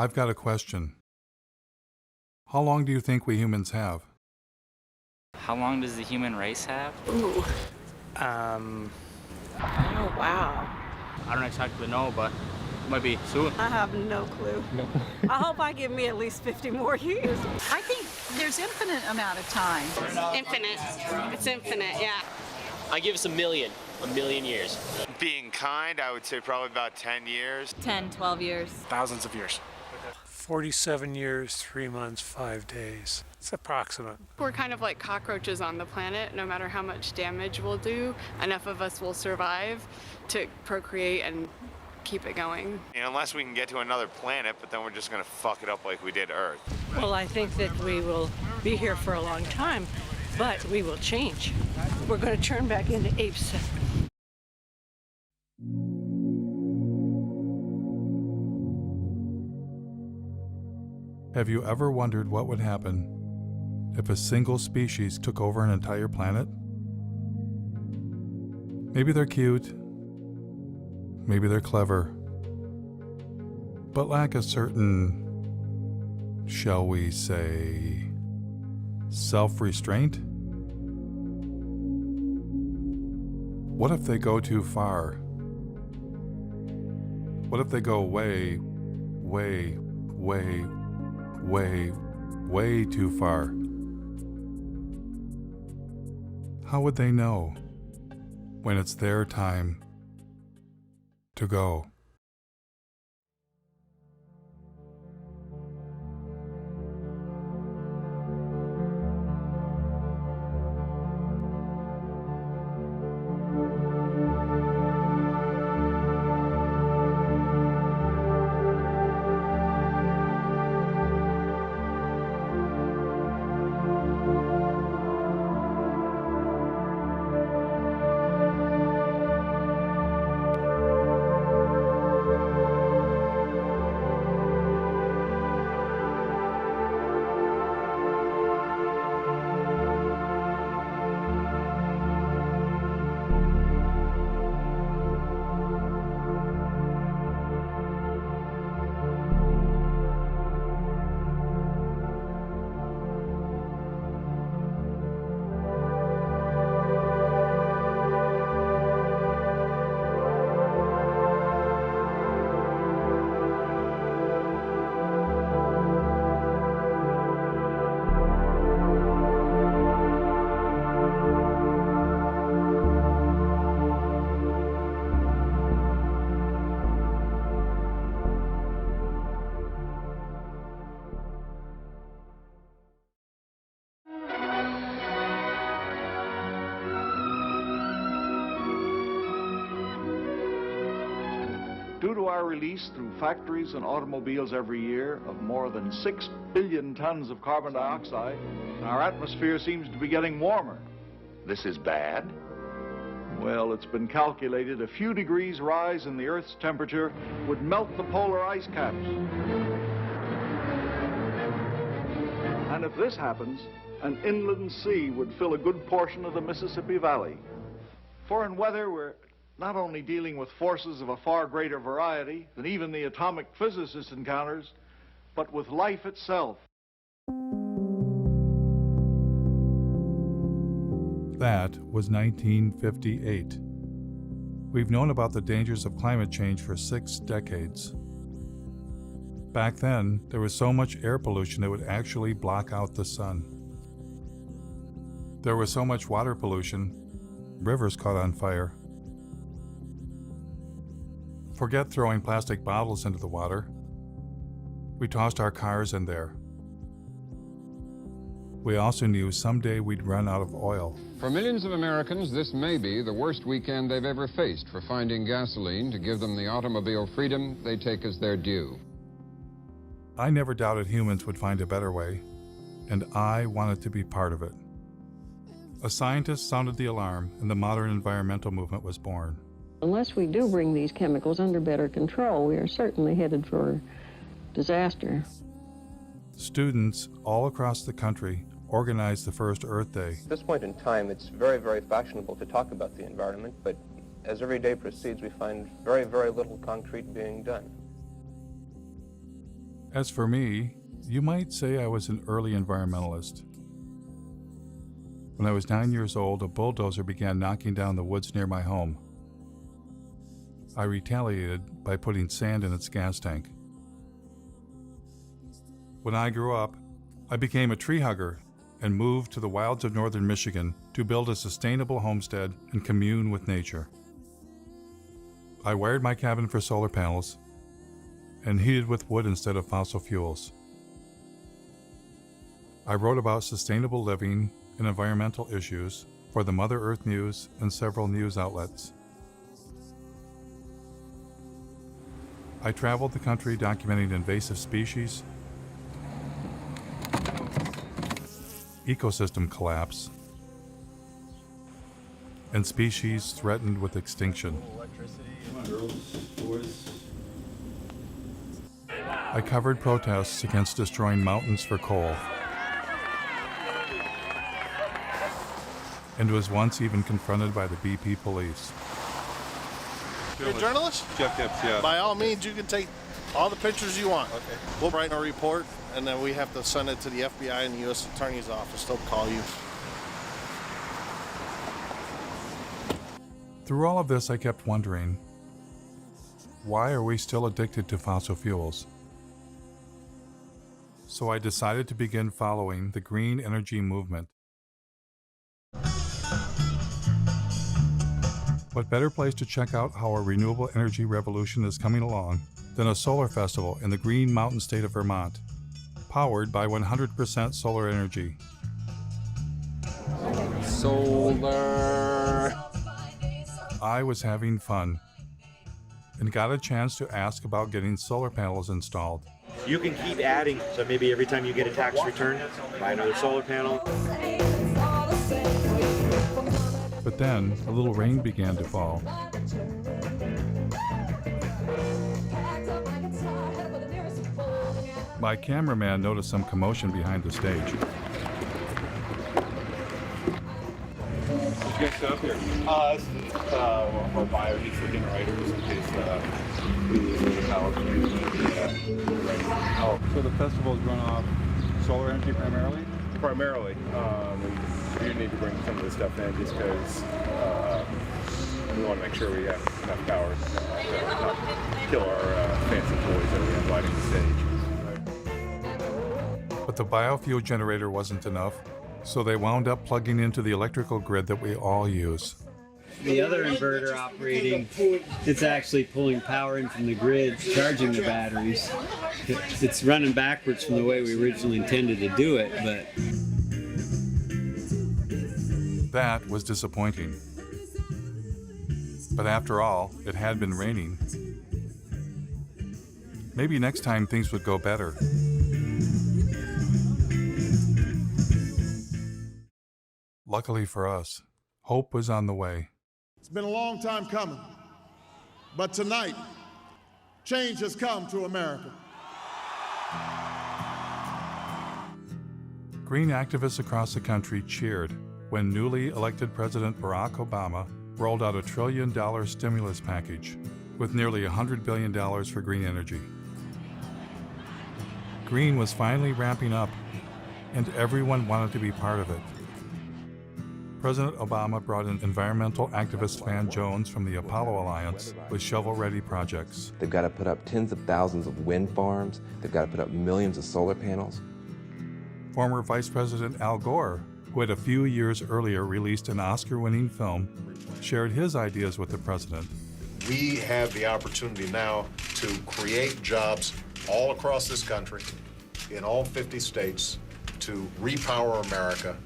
I've got a question. How long do you think we humans have? How long does the human race have? Ooh. Um, Oh, wow. I don't exactly know, but it might be soon. I have no clue. I hope I give me at least 50 more years. I think there's infinite amount of time. Infinite. It's infinite, yeah. I give us a million years. Being kind, I would say probably about 10 years. 10, 12 years. Thousands of years. 47 years, 3 months, 5 days. It's approximate. We're kind of like cockroaches on the planet. No matter how much damage we'll do, enough of us will survive to procreate and keep it going. Unless we can get to another planet, but then we're just going to fuck it up like we did Earth. Well, I think that we will be here for a long time, but we will change. We're going to turn back into apes. Have you ever wondered what would happen if a single species took over an entire planet? Maybe they're cute, maybe they're clever, but lack a certain, shall we say, self-restraint? What if they go too far? What if they go way, way, way, way, way too far? How would they know when it's their time to go? Due to our release through factories and automobiles every year of more than 6 billion tons of carbon dioxide, our atmosphere seems to be getting warmer. This is bad? Well, it's been calculated a few degrees rise in the Earth's temperature would melt the polar ice caps. And if this happens, an inland sea would fill a good portion of the Mississippi Valley. For in weather, we're not only dealing with forces of a far greater variety than even the atomic physicist encounters, but with life itself. That was 1958. We've known about the dangers of climate change for 6 decades. Back then, there was so much air pollution it would actually block out the sun. There was so much water pollution, rivers caught on fire. Forget throwing plastic bottles into the water. We tossed our cars in there. We also knew someday we'd run out of oil. For millions of Americans, this may be the worst weekend they've ever faced for finding gasoline to give them the automobile freedom they take as their due. I never doubted humans would find a better way, and I wanted to be part of it. A scientist sounded the alarm, and the modern environmental movement was born. Unless we do bring these chemicals under better control, we are certainly headed for disaster. Students all across the country organized the first Earth Day. At this point in time, it's very, very fashionable to talk about the environment, but as every day proceeds, we find very, very little concrete being done. As for me, you might say I was an early environmentalist. When I was 9 years old, a bulldozer began knocking down the woods near my home. I retaliated by putting sand in its gas tank. When I grew up, I became a tree hugger and moved to the wilds of northern Michigan to build a sustainable homestead and commune with nature. I wired my cabin for solar panels and heated with wood instead of fossil fuels. I wrote about sustainable living and environmental issues for the Mother Earth News and several news outlets. I traveled the country documenting invasive species, ecosystem collapse, and species threatened with extinction. I covered protests against destroying mountains for coal, and was once even confronted by the BP police. You're a journalist? Yeah. By all means, you can take all the pictures you want. Okay. We'll write a report, and then we have to send it to the FBI and the U.S. Attorney's Office. They'll call you. Through all of this, I kept wondering, why are we still addicted to fossil fuels? So I decided to begin following the green energy movement. What better place to check out how our renewable energy revolution is coming along than a solar festival in the Green Mountain state of Vermont, powered by 100% solar energy. Solar. I was having fun and got a chance to ask about getting solar panels installed. You can keep adding, so maybe every time you get a tax return, buy another solar panel. But then a little rain began to fall. My cameraman noticed some commotion behind the stage. What you guys set up here? This is one of our biodiesel generators in case we lose the power. Oh, so the festivals run off solar energy primarily? Primarily. We do need to bring some of this stuff in just because we want to make sure we have enough power to not kill our fancy toys that we have lighting the stage. But the biofuel generator wasn't enough, so they wound up plugging into the electrical grid that we all use. The other inverter operating, it's actually pulling power in from the grid, charging the batteries. It's running backwards from the way we originally intended to do it, but... That was disappointing. But after all, it had been raining. Maybe next time things would go better. Luckily for us, hope was on the way. It's been a long time coming, but tonight, change has come to America. Green activists across the country cheered when newly elected President Barack Obama rolled out $1 trillion stimulus package with nearly $100 billion for green energy. Green was finally ramping up, and everyone wanted to be part of it. President Obama brought in environmental activist Van Jones from the Apollo Alliance with shovel-ready projects. They've got to put up tens of thousands of wind farms. They've got to put up millions of solar panels. Former Vice President Al Gore, who had a few years earlier released an Oscar-winning film, shared his ideas with the president. We have the opportunity now to create jobs all across this country, in all 50 states, to repower America.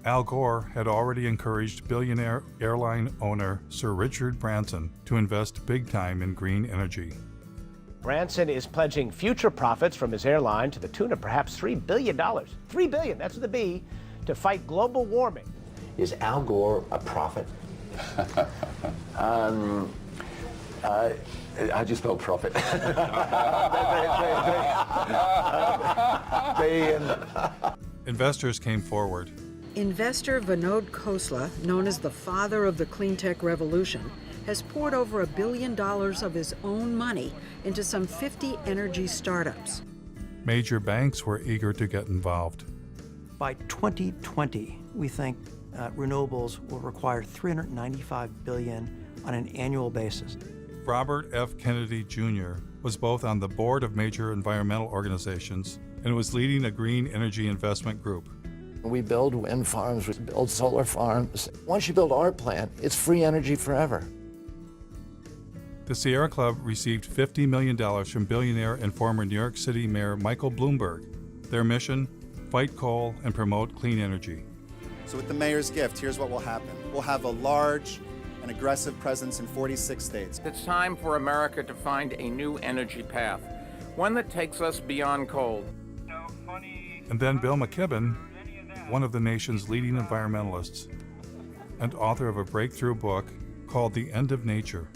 Al Gore had already encouraged billionaire airline owner Sir Richard Branson to invest big time in green energy. Branson is pledging future profits from his airline to the tune of perhaps $3 billion. $3 billion, that's with a B, to fight global warming. Is Al Gore a prophet? How do you spell profit? Investors came forward. Investor Vinod Khosla, known as the father of the clean tech revolution, has poured over $1 billion of his own money into some 50 energy startups. Major banks were eager to get involved. By 2020, we think renewables will require $395 billion on an annual basis. Robert F. Kennedy Jr. was both on the board of major environmental organizations and was leading a green energy investment group. We build wind farms, we build solar farms. Once you build our plant, it's free energy forever. The Sierra Club received $50 million from billionaire and former New York City Mayor Michael Bloomberg. Their mission, fight coal and promote clean energy. So with the mayor's gift, here's what will happen. We'll have a large and aggressive presence in 46 states. It's time for America to find a new energy path, one that takes us beyond coal. And then Bill McKibben, one of the nation's leading environmentalists and author of a breakthrough book called The End of Nature,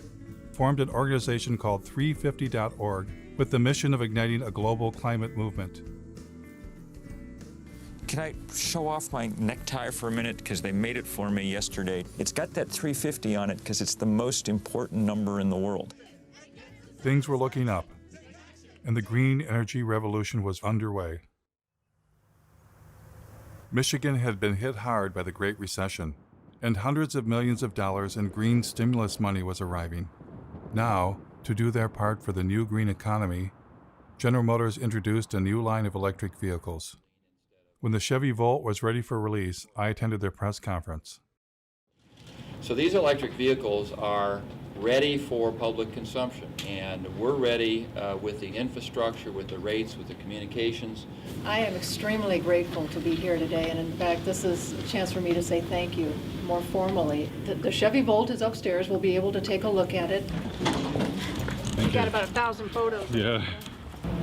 formed an organization called 350.org with the mission of igniting a global climate movement. Can I show off my necktie for a minute? Because they made it for me yesterday. It's got that 350 on it because it's the most important number in the world. Things were looking up, and the green energy revolution was underway. Michigan had been hit hard by the Great Recession, and hundreds of millions of dollars in green stimulus money was arriving. Now, to do their part for the new green economy, General Motors introduced a new line of electric vehicles. When the Chevy Volt was ready for release, I attended their press conference. So these electric vehicles are ready for public consumption, and we're ready with the infrastructure, with the rates, with the communications. I am extremely grateful to be here today, and in fact, this is a chance for me to say thank you more formally. The Chevy Volt is upstairs. We'll be able to take a look at it. We got about 1,000 photos. Yeah.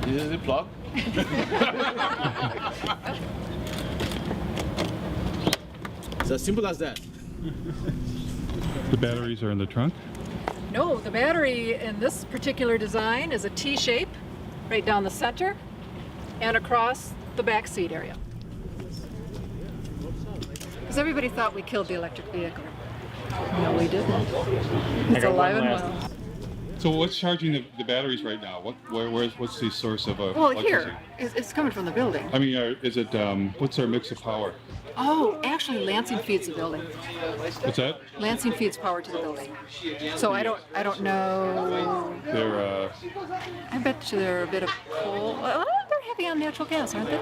This is the plug. It's as simple as that. The batteries are in the trunk? No, the battery in this particular design is a T shape right down the center and across the back seat area. Because everybody thought we killed the electric vehicle. No, we didn't. It's alive and well. So what's charging the batteries right now? What's the source of Well, electricity? here, it's coming from the building. I mean, is it, what's our mix of power? Oh, actually, Lansing feeds the building. What's that? Lansing feeds power to the building. So I don't know. They're, I bet you they're a bit of coal. Well, they're heavy on natural gas, aren't they?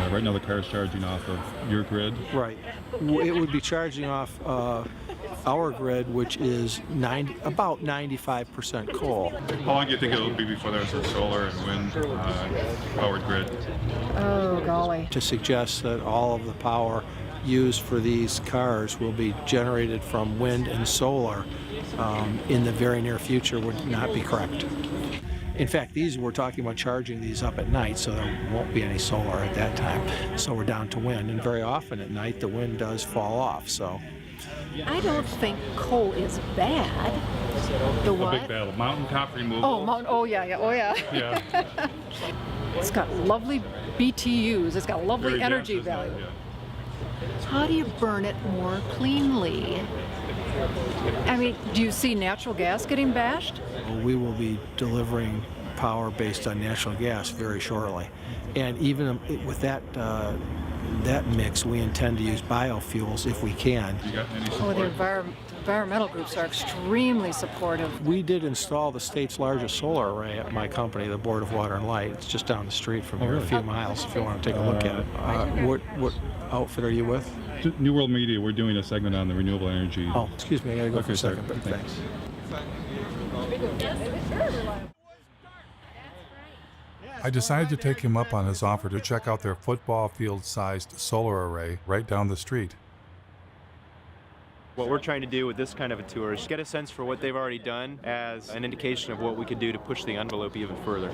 right now the car's charging off of your grid? Right. It would be charging off our grid, which is about 95% coal. How long do you think it'll be before there's a solar and wind powered grid? Oh, golly. To suggest that all of the power used for these cars will be generated from wind and solar in the very near future would not be correct. In fact, we're talking about charging these up at night, so there won't be any solar at that time. So we're down to wind, and very often at night the wind does fall off. So I don't think coal is bad. The what? A big battle. Mountaintop removal. Oh, yeah. Yeah. It's got lovely BTUs. It's got lovely Very energy dense, value. isn't it? How do you burn it more cleanly? I mean, do you see natural gas getting bashed? we will be delivering power based on natural gas very shortly. And even with that mix, we intend to use biofuels if we can. You got any support? Oh, the environmental groups are extremely supportive. We did install the state's largest solar array at my company, the Board of Water and Light. It's just down the street from here, a few miles, if you want to take a look at it. What outfit are you with? New World Media. We're doing a segment on the renewable energy. Oh, excuse me, I gotta go for a second. Sorry. Thanks. I decided to take him up on his offer to check out their football field-sized solar array right down the street. What we're trying to do with this kind of a tour is get a sense for what they've already done as an indication of what we could do to push the envelope even further.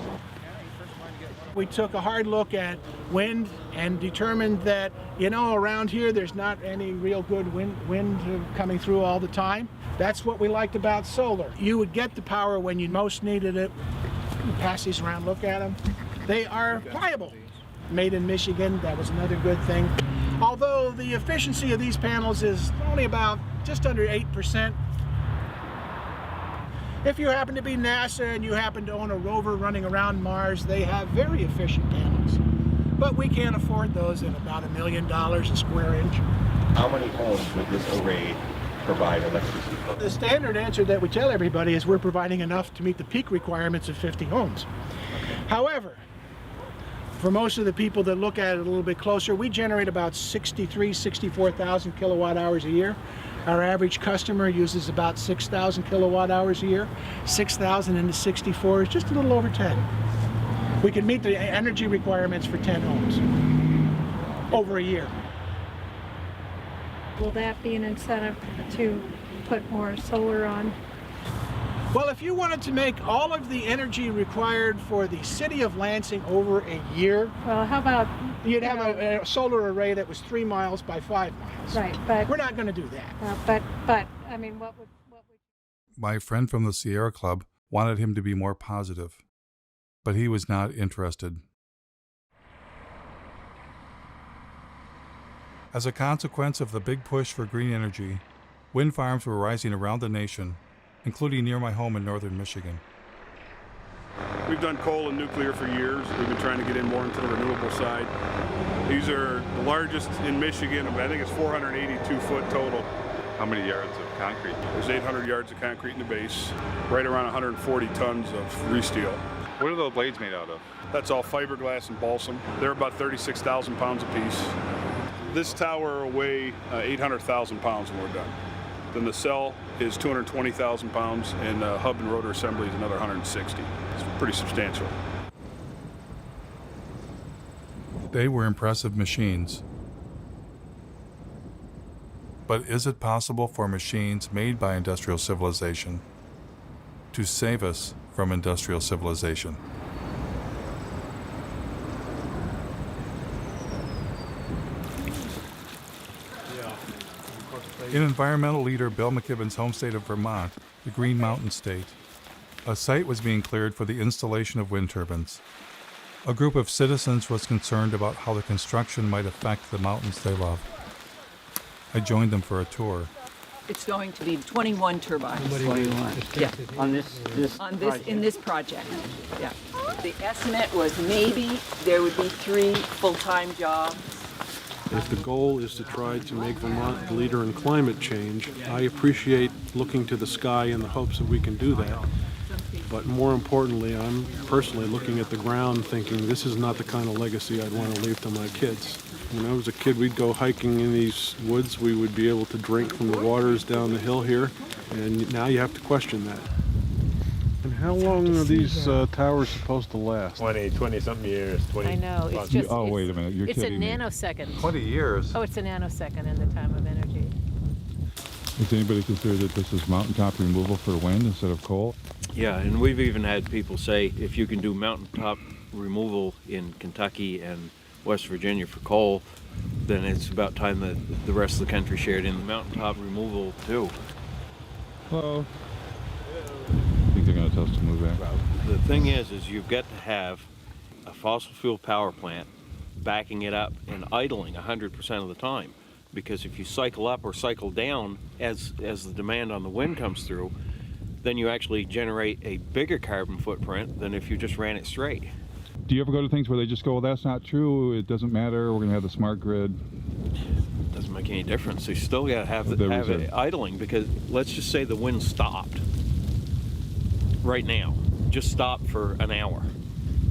We took a hard look at wind and determined that, around here there's not any real good wind coming through all the time. That's what we liked about solar. You would get the power when you most needed it. Pass these around, look at them. They are pliable. Made in Michigan, that was another good thing. Although the efficiency of these panels is only about just under 8%. If you happen to be NASA and you happen to own a rover running around Mars, they have very efficient panels. But we can't afford those at about $1 million a square inch. How many homes would this array provide electricity for? The standard answer that we tell everybody is we're providing enough to meet the peak requirements of 50 homes. However, for most of the people that look at it a little bit closer, we generate about 64,000 kilowatt hours a year. Our average customer uses about 6,000 kilowatt hours a year. 6,000 into 64 is just a little over 10. We can meet the energy requirements for 10 homes over a year. Will that be an incentive to put more solar on? Well, if you wanted to make all of the energy required for the city of Lansing over a year, well, how about you'd have a solar array that was 3 miles by 5 miles. Right, but we're not going to do that. But I mean, what would? My friend from the Sierra Club wanted him to be more positive, but he was not interested. As a consequence of the big push for green energy, wind farms were rising around the nation, including near my home in northern Michigan. We've done coal and nuclear for years. We've been trying to get in more into the renewable side. These are the largest in Michigan. I think it's 482 foot total. How many yards of concrete? There's 800 yards of concrete in the base, right around 140 tons of re-steel. What are those blades made out of? That's all fiberglass and balsam. They're about 36,000 pounds apiece. This tower will weigh 800,000 pounds when we're done. Then the cell is 220,000 pounds, and hub and rotor assembly is another 160. It's pretty substantial. They were impressive machines. But is it possible for machines made by industrial civilization to save us from industrial civilization? In environmental leader Bill McKibben's home state of Vermont, the Green Mountain State, a site was being cleared for the installation of wind turbines. A group of citizens was concerned about how the construction might affect the mountains they love. I joined them for a tour. It's going to be 21 turbines. 21. Yeah. On this In this project. Yeah. The estimate was maybe there would be 3 full-time jobs. If the goal is to try to make Vermont the leader in climate change, I appreciate looking to the sky in the hopes that we can do that. But more importantly, I'm personally looking at the ground thinking this is not the kind of legacy I'd want to leave to my kids. When I was a kid, we'd go hiking in these woods. We would be able to drink from the waters down the hill here, and now you have to question that. And how long are these towers supposed to last? 20-something years. 20. I know. It's just. Oh, wait a minute. You're kidding me. It's a nanosecond. 20 years? Oh, it's a nanosecond in the time of energy. Does anybody consider that this is mountaintop removal for wind instead of coal? Yeah, and we've even had people say if you can do mountaintop removal in Kentucky and West Virginia for coal, then it's about time that the rest of the country shared in the mountaintop removal too. Hello. I think they're going to tell us to move back. The thing is you've got to have a fossil fuel power plant backing it up and idling 100% of the time. Because if you cycle up or cycle down as the demand on the wind comes through, then you actually generate a bigger carbon footprint than if you just ran it straight. Do you ever go to things where they just go, well, that's not true, it doesn't matter, we're going to have the smart grid? Doesn't make any difference. You still got to have it idling, because let's just say the wind stopped right now, just stopped for an hour.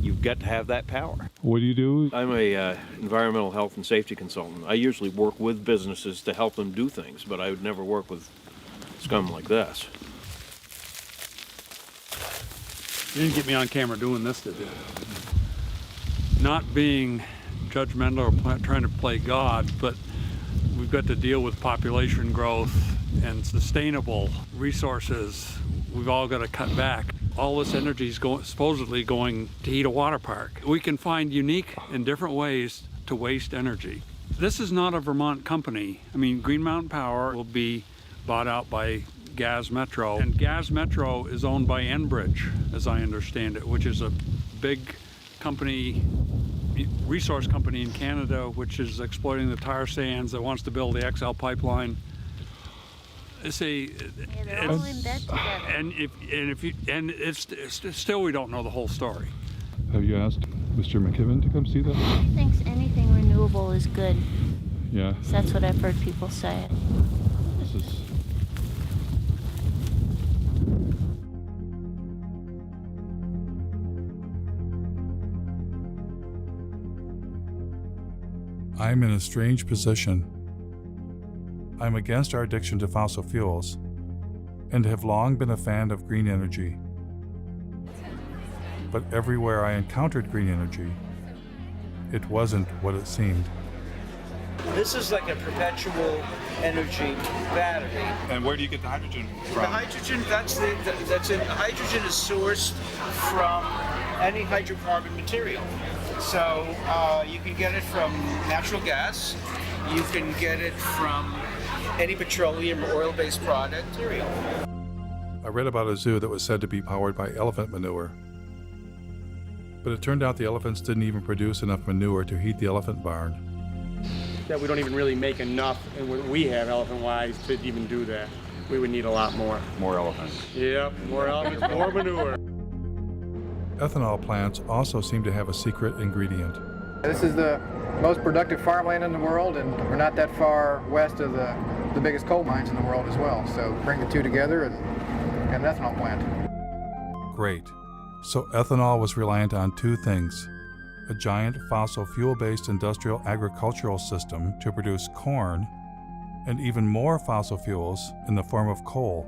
You've got to have that power. What do you do? I'm a environmental health and safety consultant. I usually work with businesses to help them do things, but I would never work with scum like this. You didn't get me on camera doing this, did you? Not being judgmental or trying to play God, but we've got to deal with population growth and sustainable resources. We've all got to cut back. all this energy is supposedly going to heat a water park. We can find unique and different ways to waste energy. This is not a Vermont company. I mean, Green Mountain Power will be bought out by Gas Metro, and Gas Metro is owned by Enbridge, as I understand it, which is a big company, resource company in Canada, which is exploiting the tar sands, that wants to build the XL pipeline. See, they're all in bed together. Still we don't know the whole story. Have you asked Mr. McKibben to come see that? He thinks anything renewable is good. Yeah. So that's what I've heard people say. This is... I'm in a strange position. I'm against our addiction to fossil fuels and have long been a fan of green energy. But everywhere I encountered green energy, it wasn't what it seemed. This is like a perpetual energy battery. And where do you get the hydrogen from? The hydrogen, hydrogen is sourced from any hydrocarbon material. So you can get it from natural gas, you can get it from any petroleum or oil-based product material. I read about a zoo that was said to be powered by elephant manure. But it turned out the elephants didn't even produce enough manure to heat the elephant barn. That we don't even really make enough, and what we have elephant-wise, to even do that. We would need a lot more. More elephants. Yep, more elephants, more manure. Ethanol plants also seem to have a secret ingredient. This is the most productive farmland in the world, and we're not that far west of the biggest coal mines in the world as well. So bring the two together and get an ethanol plant. Great. So ethanol was reliant on two things: a giant fossil fuel-based industrial agricultural system to produce corn, and even more fossil fuels in the form of coal.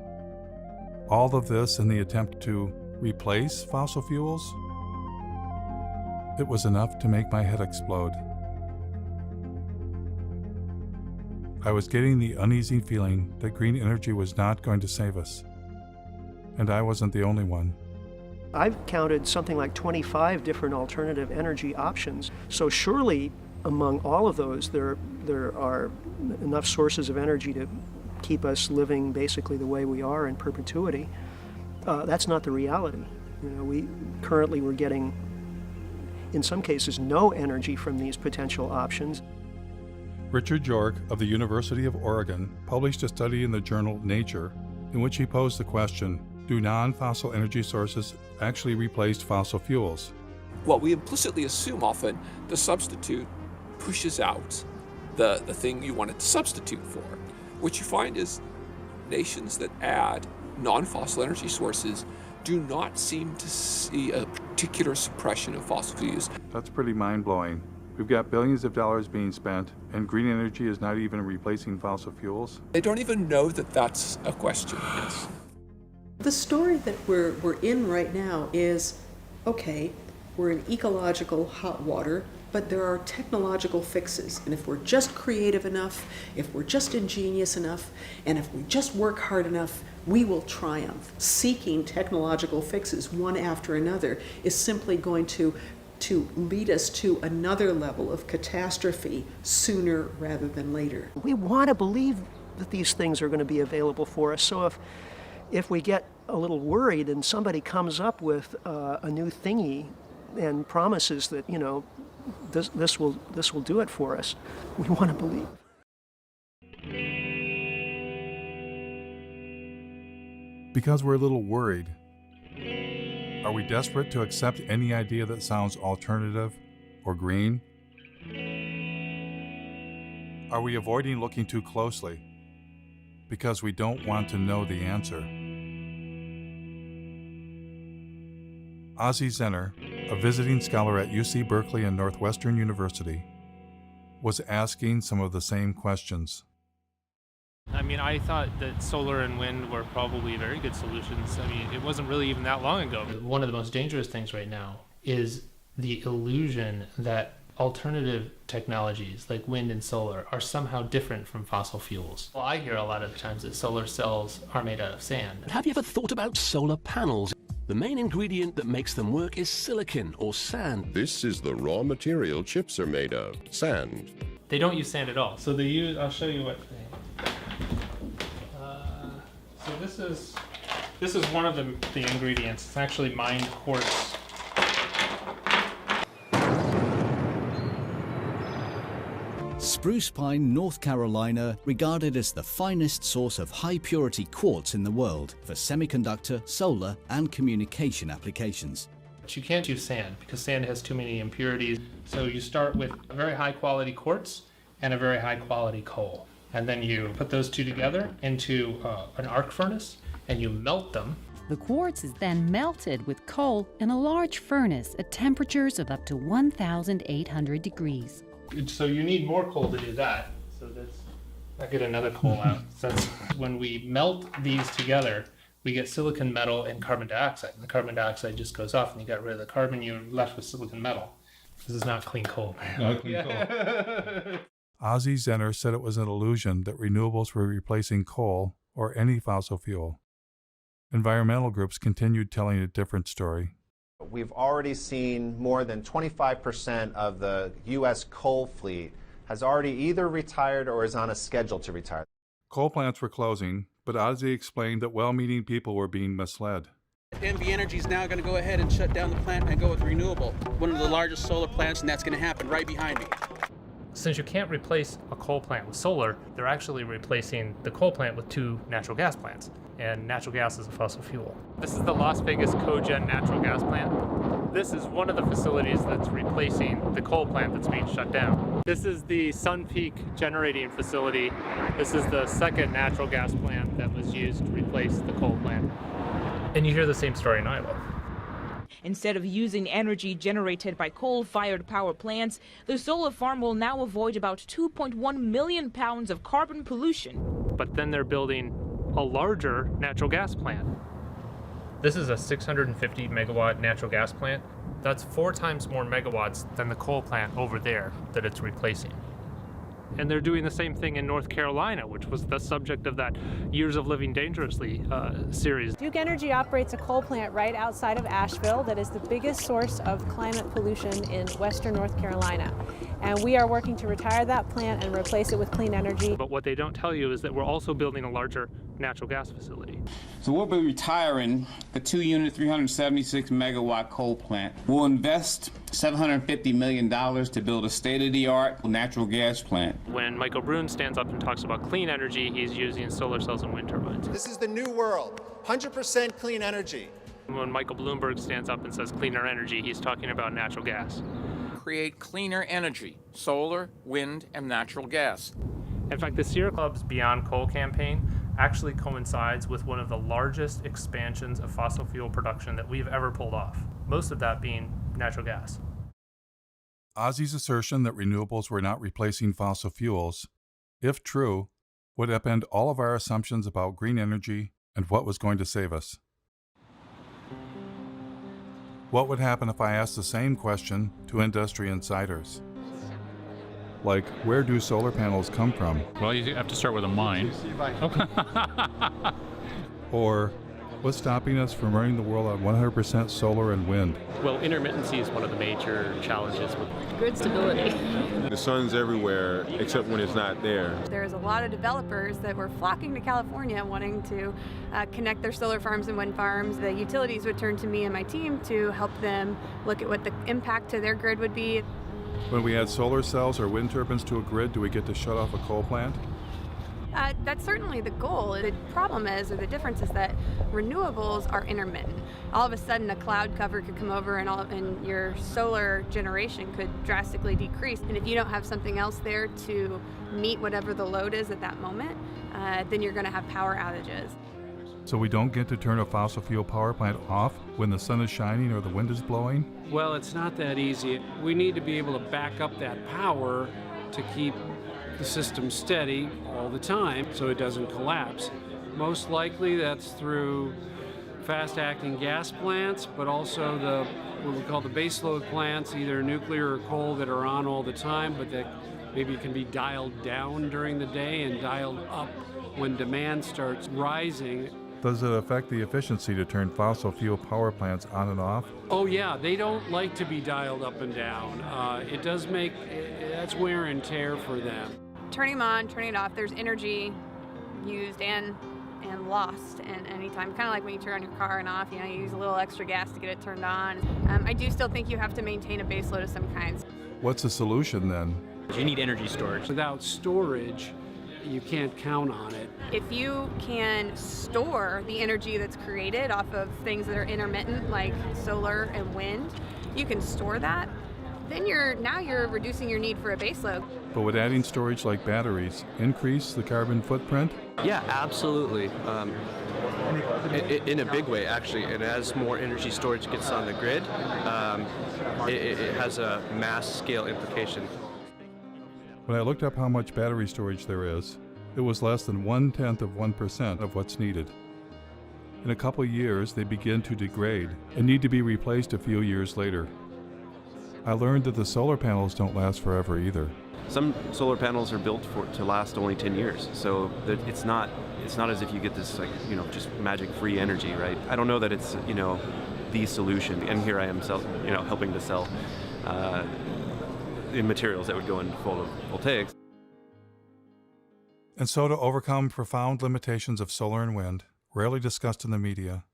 All of this in the attempt to replace fossil fuels? It was enough to make my head explode. I was getting the uneasy feeling that green energy was not going to save us. And I wasn't the only one. I've counted something like 25 different alternative energy options. So surely among all of those, there are enough sources of energy to keep us living basically the way we are in perpetuity. That's not the reality. You know, we're getting, in some cases, no energy from these potential options. Richard York of the University of Oregon published a study in the journal Nature in which he posed the question, do non-fossil energy sources actually replace fossil fuels? Well, we implicitly assume often the substitute pushes out the thing you want it to substitute for. What you find is nations that add non-fossil energy sources do not seem to see a particular suppression of fossil fuels. That's pretty mind-blowing. We've got billions of dollars being spent, and green energy is not even replacing fossil fuels? They don't even know that that's a question, yes. The story that we're in right now is, okay, we're in ecological hot water, but there are technological fixes. And if we're just creative enough, if we're just ingenious enough, and if we just work hard enough, we will triumph. Seeking technological fixes one after another is simply going to lead us to another level of catastrophe sooner rather than later. We want to believe that these things are going to be available for us. So if we get a little worried and somebody comes up with a new thingy and promises that, you know, this will do it for us, we want to believe. Because we're a little worried. Are we desperate to accept any idea that sounds alternative or green? Are we avoiding looking too closely because we don't want to know the answer? Ozzie Zenner, a visiting scholar at UC Berkeley and Northwestern University, was asking some of the same questions. I mean, I thought that solar and wind were probably very good solutions. I mean, it wasn't really even that long ago. One of the most dangerous things right now is the illusion that alternative technologies like wind and solar are somehow different from fossil fuels. Well, I hear a lot of times that solar cells are made out of sand. Have you ever thought about solar panels? The main ingredient that makes them work is silicon or sand. This is the raw material chips are made of, sand. They don't use sand at all. So they use, I'll show you what so this is one of the ingredients. It's actually mined quartz. Spruce Pine, North Carolina, regarded as the finest source of high-purity quartz in the world for semiconductor, solar, and communication applications. But you can't use sand because sand has too many impurities. So you start with a very high-quality quartz and a very high-quality coal. And then you put those two together into an arc furnace and you melt them. The quartz is then melted with coal in a large furnace at temperatures of up to 1,800 degrees. So you need more coal to do that. So I'll get another coal out. So when we melt these together, we get silicon metal and carbon dioxide. And the carbon dioxide just goes off and you got rid of the carbon, you're left with silicon metal. This is not clean coal. Not clean coal. Ozzie Zenner said it was an illusion that renewables were replacing coal or any fossil fuel. Environmental groups continued telling a different story. We've already seen more than 25% of the U.S. coal fleet has already either retired or is on a schedule to retire. Coal plants were closing, but Ozzie explained that well-meaning people were being misled. NV Energy is now going to go ahead and shut down the plant and go with renewable. One of the largest solar plants, and that's going to happen right behind me. Since you can't replace a coal plant with solar, they're actually replacing the coal plant with 2 natural gas plants. And natural gas is a fossil fuel. This is the Las Vegas cogen natural gas plant. This is one of the facilities that's replacing the coal plant that's being shut down. This is the Sun Peak generating facility. This is the second natural gas plant that was used to replace the coal plant. And you hear the same story in Iowa. Instead of using energy generated by coal-fired power plants, the solar farm will now avoid about 2.1 million pounds of carbon pollution. But then they're building a larger natural gas plant. This is a 650 megawatt natural gas plant. That's 4 times more megawatts than the coal plant over there that it's replacing. And they're doing the same thing in North Carolina, which was the subject of that Years of Living Dangerously series. Duke Energy operates a coal plant right outside of Asheville that is the biggest source of climate pollution in western North Carolina. And we are working to retire that plant and replace it with clean energy. But what they don't tell you is that we're also building a larger natural gas facility. So we'll be retiring the 2-unit, 376 megawatt coal plant. We'll invest $750 million to build a state-of-the-art natural gas plant. When Michael Brune stands up and talks about clean energy, he's using solar cells and wind turbines. This is the new world, 100% clean energy. When Michael Bloomberg stands up and says cleaner energy, he's talking about natural gas. Create cleaner energy, solar, wind, and natural gas. In fact, the Sierra Club's Beyond Coal campaign actually coincides with one of the largest expansions of fossil fuel production that we've ever pulled off, most of that being natural gas. Ozzie's assertion that renewables were not replacing fossil fuels, if true, would upend all of our assumptions about green energy and what was going to save us. What would happen if I asked the same question to industry insiders? Like, where do solar panels come from? Well, you have to start with a mine. Or, what's stopping us from running the world on 100% solar and wind? Well, intermittency is one of the major challenges with grid stability. The sun's everywhere except when it's not there. There's a lot of developers that were flocking to California wanting to connect their solar farms and wind farms. The utilities would turn to me and my team to help them look at what the impact to their grid would be. When we add solar cells or wind turbines to a grid, do we get to shut off a coal plant? That's certainly the goal. The problem is, or the difference is that renewables are intermittent. All of a sudden a cloud cover could come over and your solar generation could drastically decrease. And if you don't have something else there to meet whatever the load is at that moment, then you're going to have power outages. So we don't get to turn a fossil fuel power plant off when the sun is shining or the wind is blowing? Well, it's not that easy. We need to be able to back up that power to keep the system steady all the time so it doesn't collapse. Most likely that's through fast-acting gas plants, but also what we call the baseload plants, either nuclear or coal, that are on all the time, but that maybe can be dialed down during the day and dialed up when demand starts rising. Does it affect the efficiency to turn fossil fuel power plants on and off? Oh yeah, they don't like to be dialed up and down. It does make, that's wear and tear for them. Turning them on, turning it off, there's energy used and lost in any time. Kind of like when you turn on your car and off, you use a little extra gas to get it turned on. I do still think you have to maintain a base load of some kinds. What's the solution then? You need energy storage. Without storage, you can't count on it. If you can store the energy that's created off of things that are intermittent, like solar and wind, you can store that, then you're reducing your need for a base load. But would adding storage like batteries increase the carbon footprint? Yeah, absolutely. In a big way, actually. And as more energy storage gets on the grid, it has a mass scale implication. When I looked up how much battery storage there is, it was less than 0.1% of what's needed. In a couple of years, they begin to degrade and need to be replaced a few years later. I learned that the solar panels don't last forever either. Some solar panels are built to last only 10 years, so it's not as if you get this just magic free energy, right? I don't know that it's the solution, and here I am helping to sell in materials that would go into photovoltaics. And so to overcome profound limitations of solar and wind, rarely discussed in the media,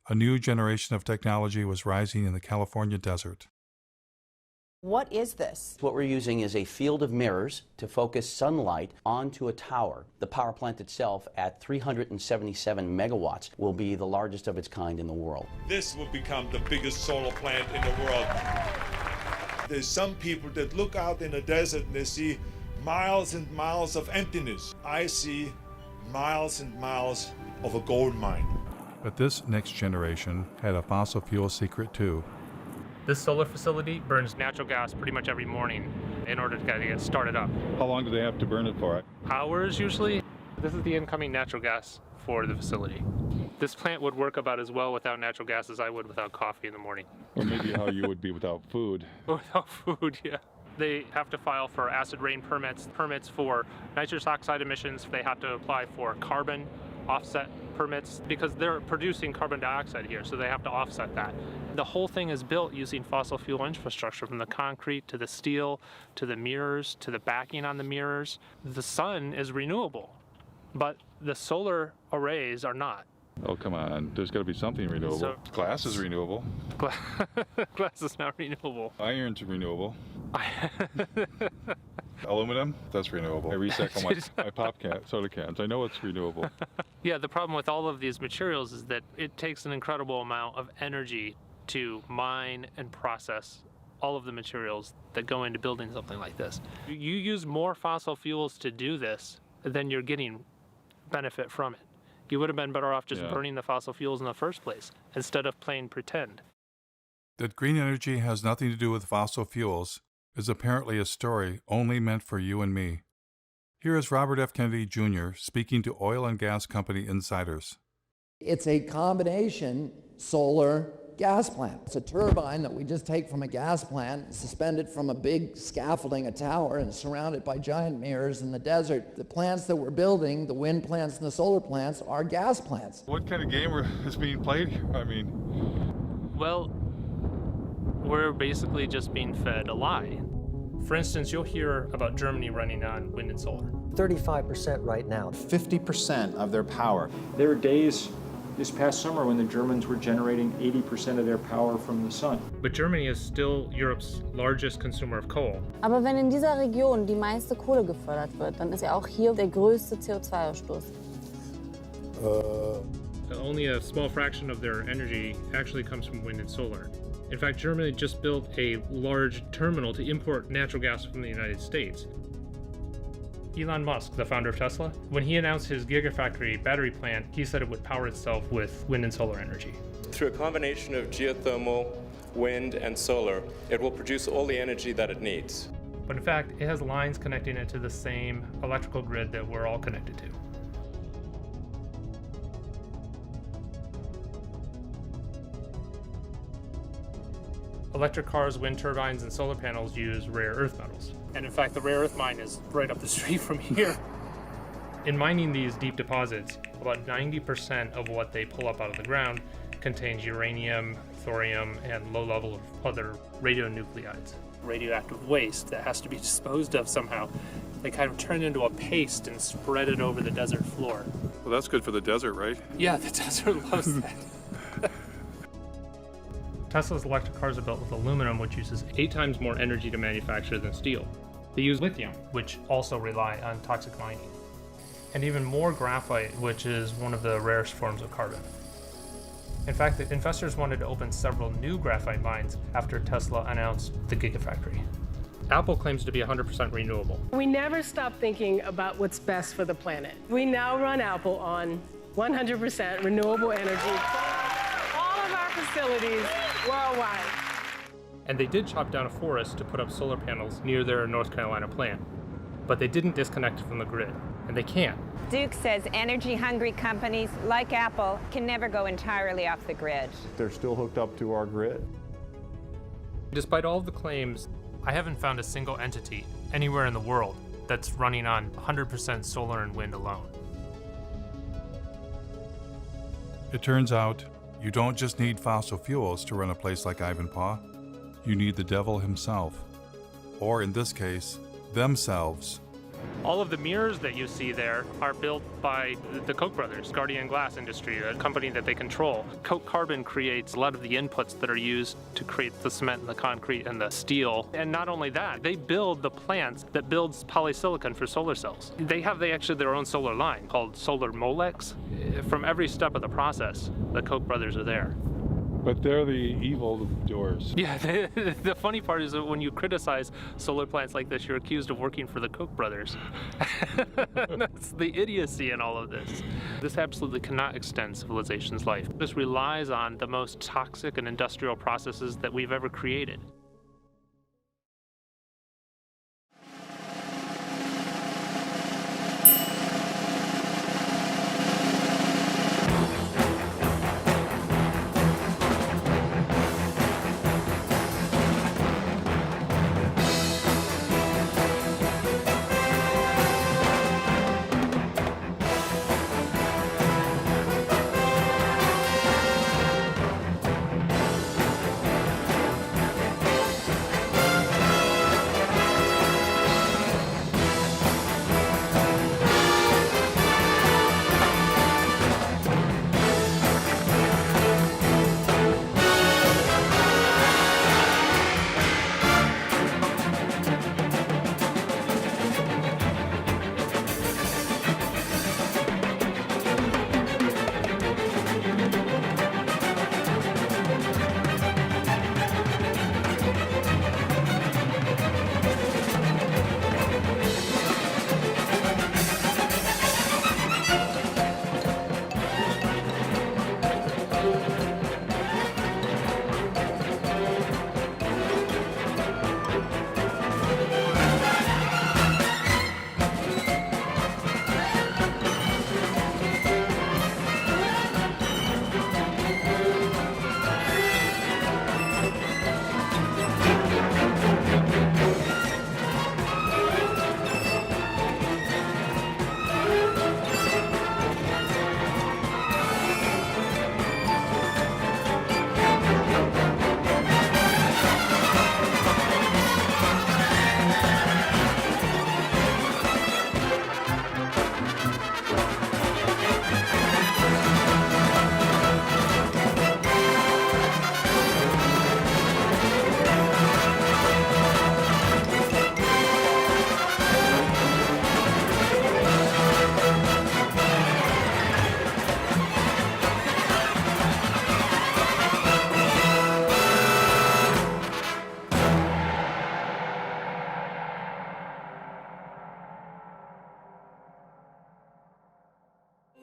a new generation of technology was rising in the California desert. What is this? What we're using is a field of mirrors to focus sunlight onto a tower. The power plant itself, at 377 megawatts, will be the largest of its kind in the world. This will become the biggest solar plant in the world. There's some people that look out in the desert and they see miles and miles of emptiness. I see miles and miles of a gold mine. But this next generation had a fossil fuel secret too. This solar facility burns natural gas pretty much every morning in order to get it started up. How long do they have to burn it for? Hours usually. This is the incoming natural gas for the facility. This plant would work about as well without natural gas as I would without coffee in the morning. Or maybe how you would be without food. Without food, yeah. They have to file for acid rain permits for nitrous oxide emissions. They have to apply for carbon offset permits because they're producing carbon dioxide here, so they have to offset that. The whole thing is built using fossil fuel infrastructure, from the concrete to the steel to the mirrors to the backing on the mirrors. The sun is renewable, but the solar arrays are not. Oh, come on. There's got to be something renewable. Glass is renewable. Glass is not renewable. Iron's renewable. Aluminum, that's renewable. I recycle my pop soda cans. I know it's renewable. Yeah, the problem with all of these materials is that it takes an incredible amount of energy to mine and process all of the materials that go into building something like this. You use more fossil fuels to do this than you're getting benefit from it. You would have been better off just burning the fossil fuels in the first place instead of playing pretend. That green energy has nothing to do with fossil fuels is apparently a story only meant for you and me. Here is Robert F. Kennedy Jr. speaking to oil and gas company insiders. It's a combination solar gas plant. It's a turbine that we just take from a gas plant, suspend it from a big scaffolding, a tower, and surround it by giant mirrors in the desert. The plants that we're building, the wind plants and the solar plants, are gas plants. What kind of game is being played here? I mean... Well, we're basically just being fed a lie. For instance, you'll hear about Germany running on wind and solar. 35% right now. 50% of their power. There were days this past summer when the Germans were generating 80% of their power from the sun. But Germany is still Europe's largest consumer of coal. Aber wenn in dieser Region die meiste Kohle gefördert wird, dann ist ja auch hier der größte CO2-Ausstoß. Only a small fraction of their energy actually comes from wind and solar. In fact, Germany just built a large terminal to import natural gas from the United States. Elon Musk, the founder of Tesla, when he announced his Gigafactory battery plant, he said it would power itself with wind and solar energy. Through a combination of geothermal, wind, and solar, it will produce all the energy that it needs. But in fact, it has lines connecting it to the same electrical grid that we're all connected to. Electric cars, wind turbines, and solar panels use rare earth metals. And in fact, the rare earth mine is right up the street from here. In mining these deep deposits, About 90% of what they pull up out of the ground contains uranium, thorium, and low level of other radionuclides. Radioactive waste that has to be disposed of somehow. They kind of turn into a paste and spread it over the desert floor. Well, that's good for the desert, right? Yeah, the desert loves that. Tesla's electric cars are built with aluminum, which uses 8 times more energy to manufacture than steel. They use lithium, which also rely on toxic mining, and even more graphite, which is one of the rarest forms of carbon. In fact, the investors wanted to open several new graphite mines after Tesla announced the Gigafactory. Apple claims to be 100% renewable. We never stop thinking about what's best for the planet. We now run Apple on 100% renewable energy. All of our facilities worldwide. And they did chop down a forest to put up solar panels near their North Carolina plant, but they didn't disconnect it from the grid, and they can't. Duke says energy-hungry companies like Apple can never go entirely off the grid. They're still hooked up to our grid. Despite all the claims, I haven't found a single entity anywhere in the world that's running on 100% solar and wind alone. It turns out, you don't just need fossil fuels to run a place like Ivanpah. You need the devil himself. Or in this case, themselves. All of the mirrors that you see there are built by the Koch brothers, Guardian Glass Industry, a company that they control. Koch Carbon creates a lot of the inputs that are used to create the cement and the concrete and the steel. And not only that, they build the plants that builds polysilicon for solar cells. They have actually their own solar line called Solar Molex. From every step of the process, the Koch brothers are there. But they're the evil doers. Yeah, the funny part is that when you criticize solar plants like this, you're accused of working for the Koch brothers. That's the idiocy in all of this. This absolutely cannot extend civilization's life. This relies on the most toxic and industrial processes that we've ever created.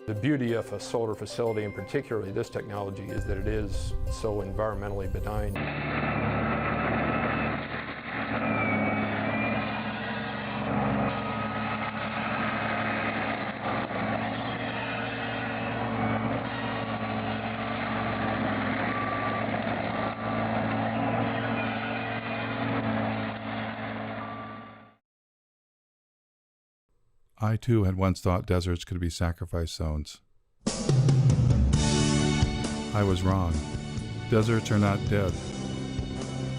The beauty of a solar facility, and particularly this technology, is that it is so environmentally benign. I too had once thought deserts could be sacrifice zones. I was wrong. Deserts are not dead.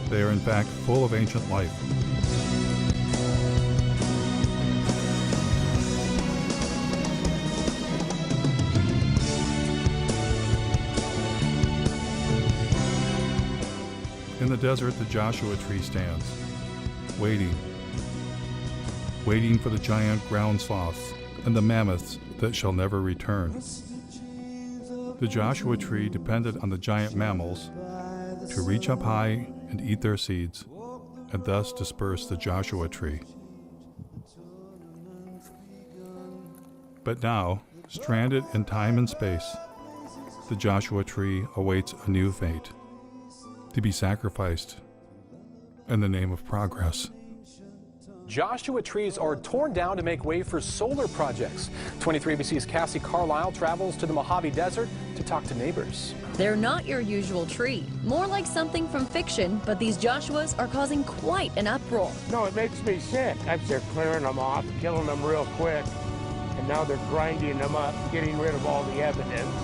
They are in fact full of ancient life. In the desert, the Joshua tree stands, waiting for the giant ground sloths and the mammoths that shall never return. The Joshua tree depended on the giant mammals to reach up high and eat their seeds, and thus disperse the Joshua tree. But now, stranded in time and space, the Joshua tree awaits a new fate, to be sacrificed in the name of progress. Joshua trees are torn down to make way for solar projects. 23 ABC's Cassie Carlisle travels to the Mojave Desert to talk to neighbors. They're not your usual tree, more like something from fiction, but these Joshuas are causing quite an uproar. No, it makes me sick. As they're clearing them off, killing them real quick, and now they're grinding them up, getting rid of all the evidence.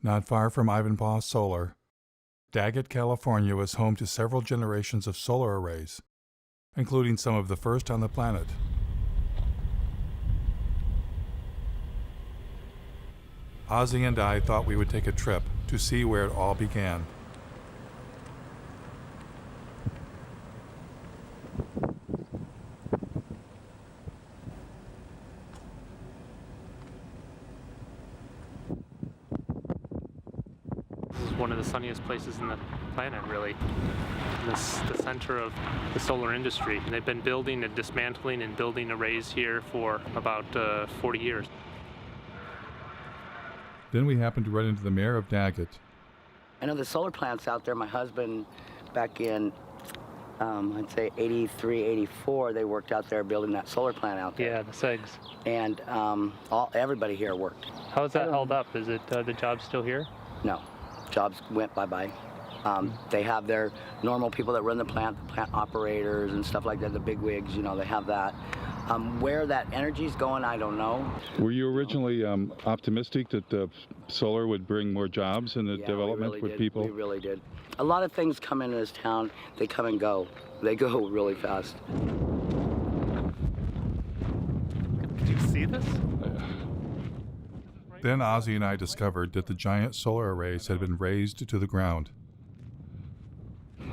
Not far from Ivanpah Solar, Daggett, California was home to several generations of solar arrays, including some of the first on the planet. Ozzy and I thought we would take a trip to see where it all began. This is one of the sunniest places in the planet, really. This the center of the solar industry. And they've been building and dismantling and building arrays here for about 40 years. Then we happened to run into the mayor of Daggett. I know the solar plants out there. My husband, back in, I'd say 83, 84, they worked out there building that solar plant out there. Yeah, the SEGs. And everybody here worked. How is that held up? Is it the job still here? No, jobs went bye-bye. They have their normal people that run the plant operators and stuff like that, the big wigs, you know, they have that. Where that energy's going, I don't know. Were you originally optimistic that solar would bring more jobs and the development with people? We really did. A lot of things come into this town, they come and go. They go really fast. Did you see this? Then Ozzy and I discovered that the giant solar arrays had been razed to the ground.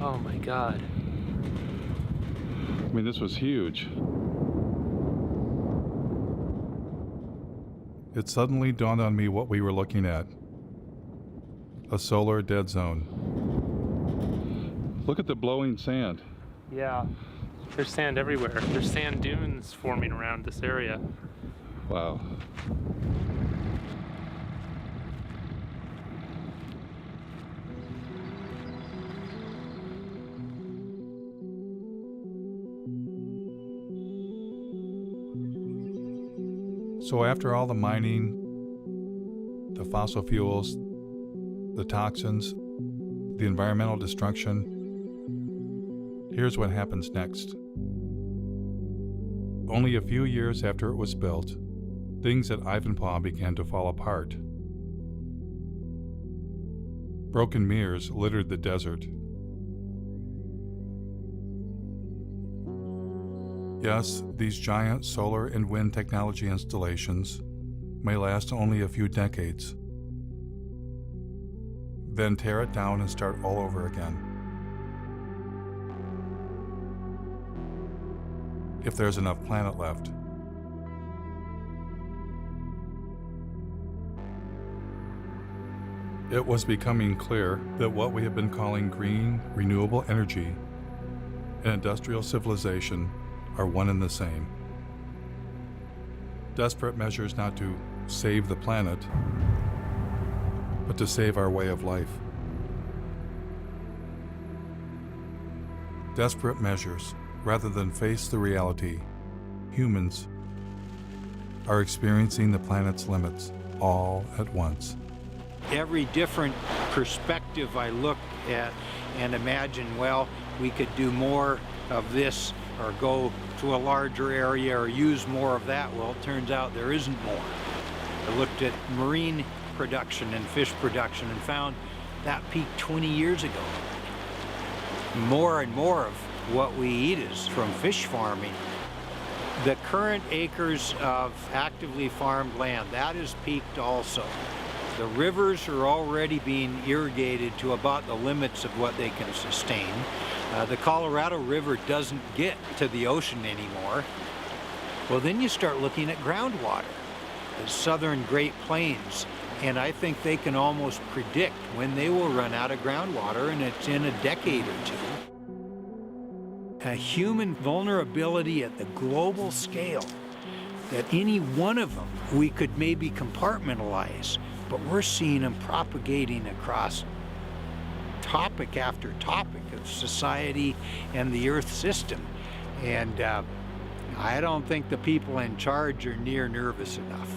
Oh my God. I mean, this was huge. It suddenly dawned on me what we were looking at. A solar dead zone. Look at the blowing sand. Yeah, there's sand everywhere. There's sand dunes forming around this area. Wow. So after all the mining, the fossil fuels, the toxins, the environmental destruction, here's what happens next. Only a few years after it was built, things at Ivanpah began to fall apart. Broken mirrors littered the desert. Yes, these giant solar and wind technology installations may last only a few decades, then tear it down and start all over again. If there's enough planet left. It was becoming clear that what we have been calling green, renewable energy and industrial civilization are one and the same. Desperate measures not to save the planet, but to save our way of life. Desperate measures, rather than face the reality, humans are experiencing the planet's limits all at once. Every different perspective I look at and imagine, well, we could do more of this or go to a larger area or use more of that. Well, it turns out there isn't more. I looked at marine production and fish production and found that peaked 20 years ago. More and more of what we eat is from fish farming. The current acres of actively farmed land, that is peaked also. The rivers are already being irrigated to about the limits of what they can sustain. The Colorado River doesn't get to the ocean anymore. Well, then you start looking at groundwater, the southern Great Plains, and I think they can almost predict when they will run out of groundwater, and it's in a decade or two. A human vulnerability at the global scale, that any one of them we could maybe compartmentalize, but we're seeing them propagating across topic after topic of society and the Earth system. And I don't think the people in charge are near nervous enough.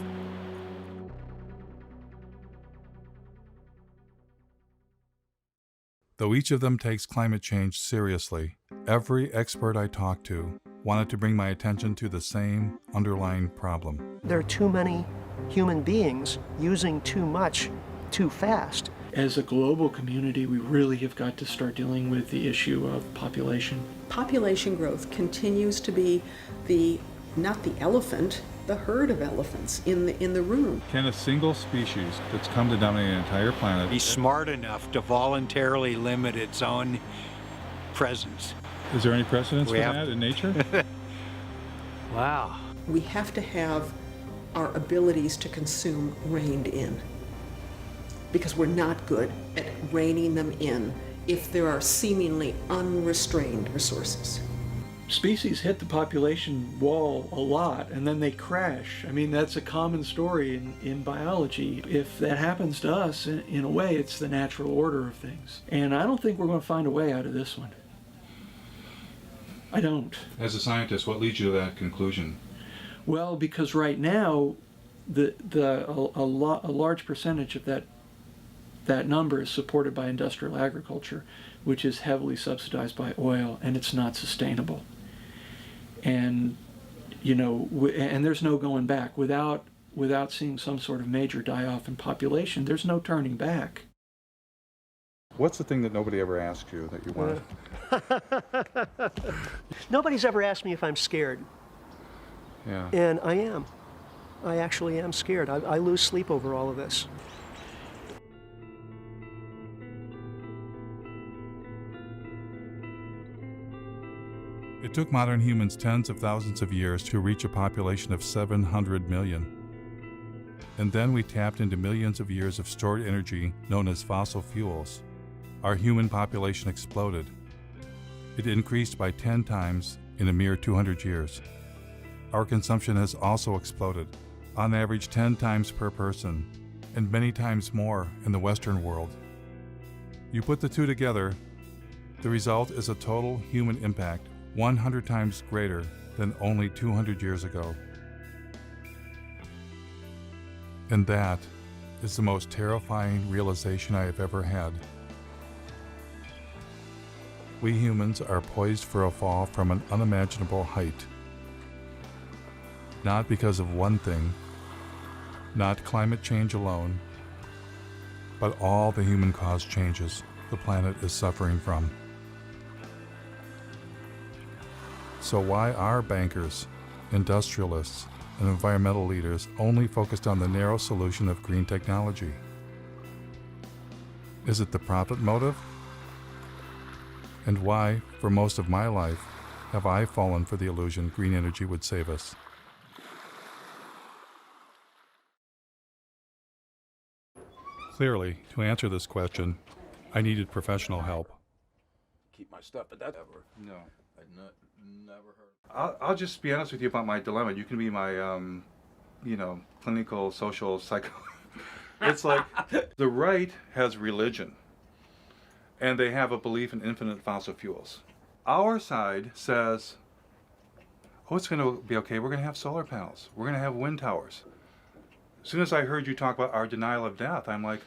Though each of them takes climate change seriously, every expert I talked to wanted to bring my attention to the same underlying problem. There are too many human beings using too much too fast. As a global community, we really have got to start dealing with the issue of population. Population growth continues to be not the elephant, the herd of elephants in the room. Can a single species that's come to dominate an entire planet Be smart enough to voluntarily limit its own presence. Is there any precedence for that in nature? Wow. We have to have our abilities to consume reined in, because we're not good at reining them in if there are seemingly unrestrained resources. Species hit the population wall a lot and then they crash. I mean, that's a common story in biology. If that happens to us, in a way, it's the natural order of things. And I don't think we're going to find a way out of this one. I don't. As a scientist, what leads you to that conclusion? Well, because right now, a large percentage of that number is supported by industrial agriculture, which is heavily subsidized by oil, and it's not sustainable. And, you know, and there's no going back. Without seeing some sort of major die-off in population, there's no turning back. What's the thing that nobody ever asks you that you want? Nobody's ever asked me if I'm scared. Yeah. And I am. I actually am scared. I lose sleep over all of this. It took modern humans tens of thousands of years to reach a population of 700 million. And then we tapped into millions of years of stored energy known as fossil fuels. Our human population exploded. It increased by 10 times in a mere 200 years. Our consumption has also exploded, on average 10 times per person, and many times more in the Western world. You put the two together, the result is a total human impact 100 times greater than only 200 years ago. And that is the most terrifying realization I have ever had. We humans are poised for a fall from an unimaginable height. Not because of one thing, not climate change alone, but all the human-caused changes the planet is suffering from. So why are bankers, industrialists, and environmental leaders only focused on the narrow solution of green technology? Is it the profit motive? And why, for most of my life, have I fallen for the illusion green energy would save us? Clearly, to answer this question, I needed professional help. Keep my stuff, but that ever. No. Never heard. I'll just be honest with you about my dilemma. You can be my, clinical, social, psycho. It's like the right has religion, and they have a belief in infinite fossil fuels. Our side says, oh, it's going to be okay. We're going to have solar panels. We're going to have wind towers. As soon as I heard you talk about our denial of death, I'm like,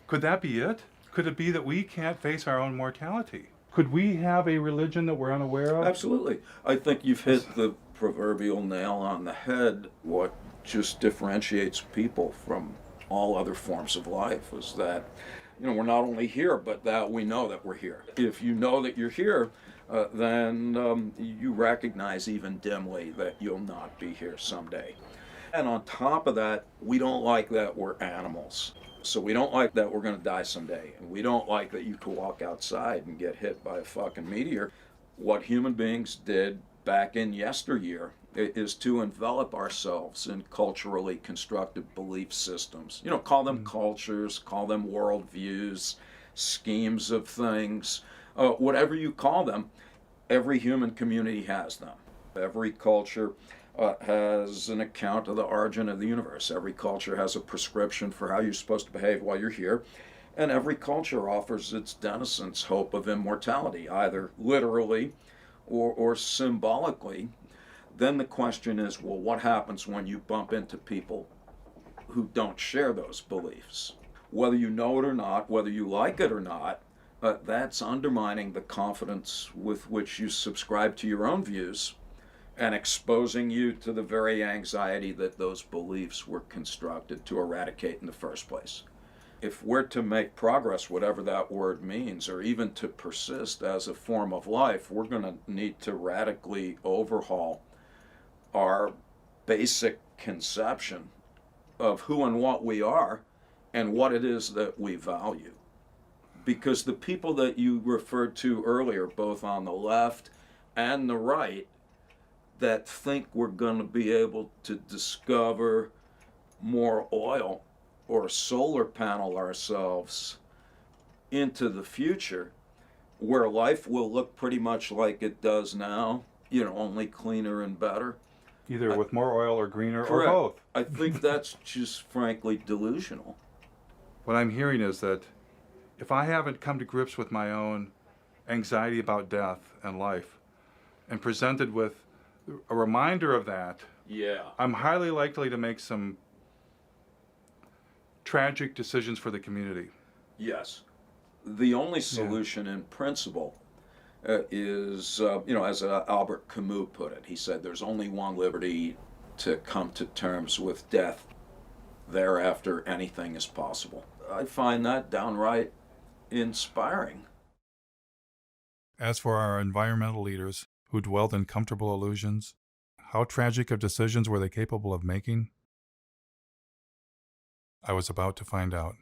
could that be it? Could it be that we can't face our own mortality? Could we have a religion that we're unaware of? Absolutely. I think you've hit the proverbial nail on the head. What just differentiates people from all other forms of life is that, we're not only here, but that we know that we're here. If you know that you're here, then you recognize even dimly that you'll not be here someday. And on top of that, we don't like that we're animals. So we don't like that we're going to die someday. And we don't like that you could walk outside and get hit by a fucking meteor. What human beings did back in yesteryear is to envelop ourselves in culturally constructed belief systems. Call them cultures, call them worldviews, schemes of things, whatever you call them. Every human community has them. Every culture has an account of the origin of the universe. Every culture has a prescription for how you're supposed to behave while you're here. And every culture offers its denizens hope of immortality, either literally or symbolically. Then the question is, well, what happens when you bump into people who don't share those beliefs? Whether you know it or not, whether you like it or not, that's undermining the confidence with which you subscribe to your own views and exposing you to the very anxiety that those beliefs were constructed to eradicate in the first place. If we're to make progress, whatever that word means, or even to persist as a form of life, we're going to need to radically overhaul our basic conception of who and what we are and what it is that we value. Because the people that you referred to earlier, both on the left and the right, that think we're going to be able to discover more oil or solar panel ourselves into the future, where life will look pretty much like it does now, only cleaner and better. Either with more oil or greener Correct. or both. I think that's just frankly delusional. What I'm hearing is that if I haven't come to grips with my own anxiety about death and life and presented with a reminder of that, I'm highly likely to make some tragic decisions for the community. Yes. The only solution in principle is, as Albert Camus put it, he said, there's only one liberty: to come to terms with death. Thereafter, anything is possible. I find that downright inspiring. As for our environmental leaders who dwelled in comfortable illusions, how tragic of decisions were they capable of making? I was about to find out.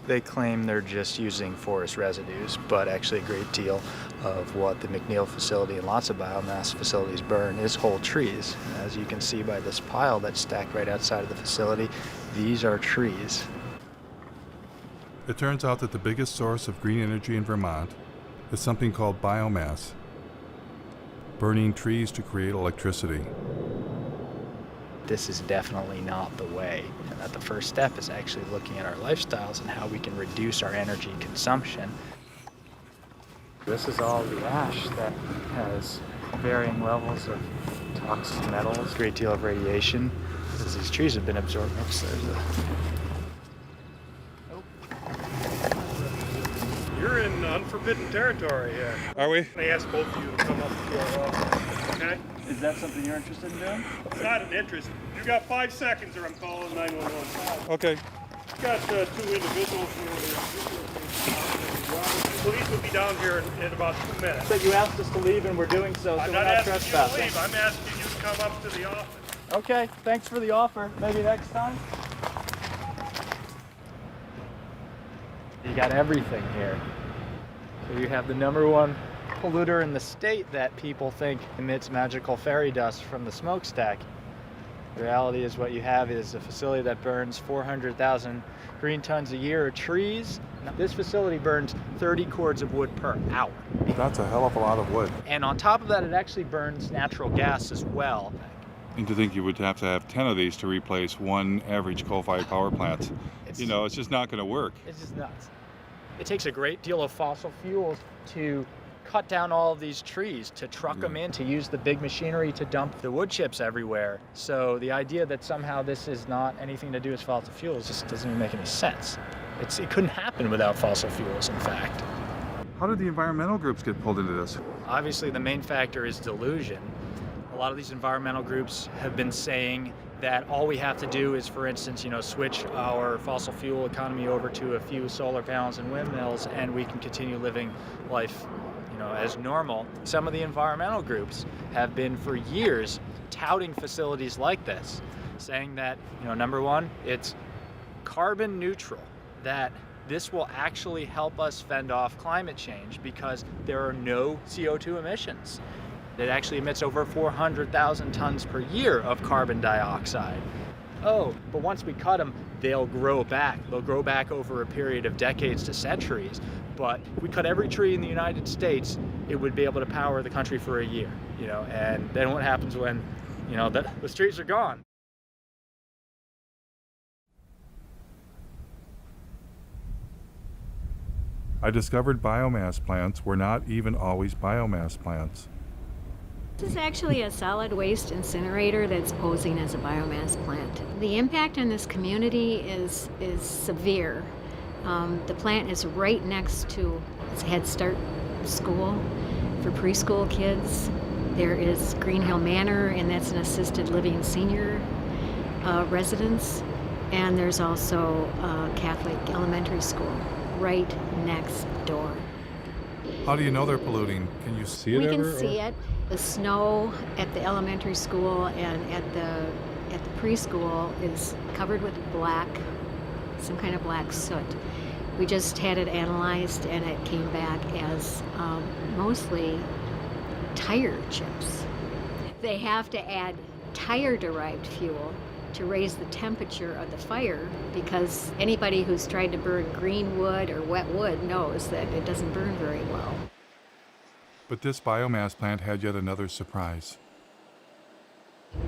They claim they're just using forest residues, but actually a great deal of what the McNeil facility and lots of biomass facilities burn is whole trees. As you can see by this pile that's stacked right outside of the facility, these are trees. It turns out that the biggest source of green energy in Vermont is something called biomass, burning trees to create electricity. This is definitely not the way, and that the first step is actually looking at our lifestyles and how we can reduce our energy consumption. This is all the ash that has varying levels of toxic metals, a great deal of radiation, as these trees have been absorbed. Oops, there's a... You're in unforbidden territory here. Are we? I asked both of you to come up to our office, okay? Is that something you're interested in doing? It's not an interest. You got 5 seconds or I'm calling 911. Okay. Got 2 individuals here. Police will be down here in about 2 minutes. But you asked us to leave and we're doing so, I'm so not we're not asking trespassing. you to leave. I'm asking you to come up to the office. Okay, thanks for the offer. Maybe next time? You got everything here. So you have the #1 polluter in the state that people think emits magical fairy dust from the smokestack. The reality is what you have is a facility that burns 400,000 green tons a year of trees. Now, this facility burns 30 cords of wood per hour. That's a hell of a lot of wood. And on top of that, it actually burns natural gas as well. And to think you would have to have 10 of these to replace one average coal-fired power plant. It's just not going to work. It's just nuts. It takes a great deal of fossil fuels to cut down all of these trees to truck them in, to use the big machinery to dump the wood chips everywhere. So the idea that somehow this is not anything to do with fossil fuels just doesn't even make any sense. It couldn't happen without fossil fuels, in fact. How did the environmental groups get pulled into this? Obviously, the main factor is delusion. A lot of these environmental groups have been saying that all we have to do is, for instance, switch our fossil fuel economy over to a few solar panels and windmills, and we can continue living life, as normal. Some of the environmental groups have been for years touting facilities like this, saying that, number one, it's carbon neutral, that this will actually help us fend off climate change because there are no CO2 emissions. It actually emits over 400,000 tons per year of carbon dioxide. Oh, but once we cut them, they'll grow back. They'll grow back over a period of decades to centuries. But if we cut every tree in the United States, it would be able to power the country for a year, and then what happens when, the trees are gone? I discovered biomass plants were not even always biomass plants. This is actually a solid waste incinerator that's posing as a biomass plant. The impact on this community is severe. The plant is right next to a Head Start school for preschool kids. There is Green Hill Manor, and that's an assisted living senior residence. And there's also a Catholic elementary school right next door. How do you know they're polluting? Can you see it We ever? can see it. The snow at the elementary school and at the preschool is covered with black, some kind of black soot. We just had it analyzed, and it came back as mostly tire chips. They have to add tire-derived fuel to raise the temperature of the fire, because anybody who's tried to burn green wood or wet wood knows that it doesn't burn very well. But this biomass plant had yet another surprise.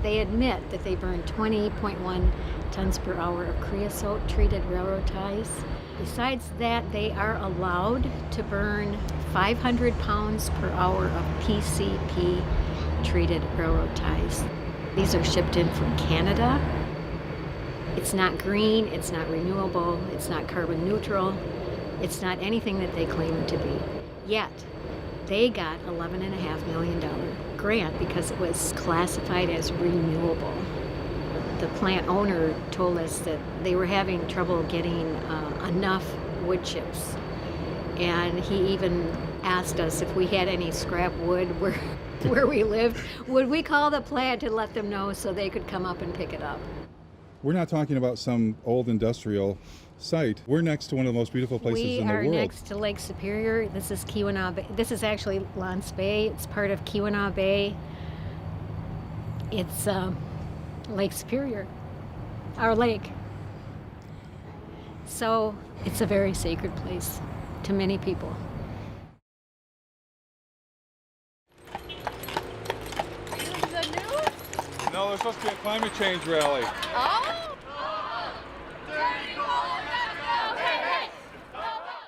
They admit that they burn 20.1 tons per hour of creosote-treated railroad ties. Besides that, they are allowed to burn 500 pounds per hour of PCP-treated railroad ties. These are shipped in from Canada. It's not green, it's not renewable, it's not carbon neutral, it's not anything that they claim it to be. Yet, they got $11.5 million grant because it was classified as renewable. The plant owner told us that they were having trouble getting enough wood chips. And he even asked us if we had any scrap wood where we lived, would we call the plant and let them know so they could come up and pick it up. We're not talking about some old industrial site. We're next to one of the most beautiful places in the world. We are next to Lake Superior. This is Keweenaw Bay. This is actually Lance Bay. It's part of Keweenaw Bay. It's Lake Superior, our lake. So it's a very sacred place to many people. No, there's supposed to be a climate change rally.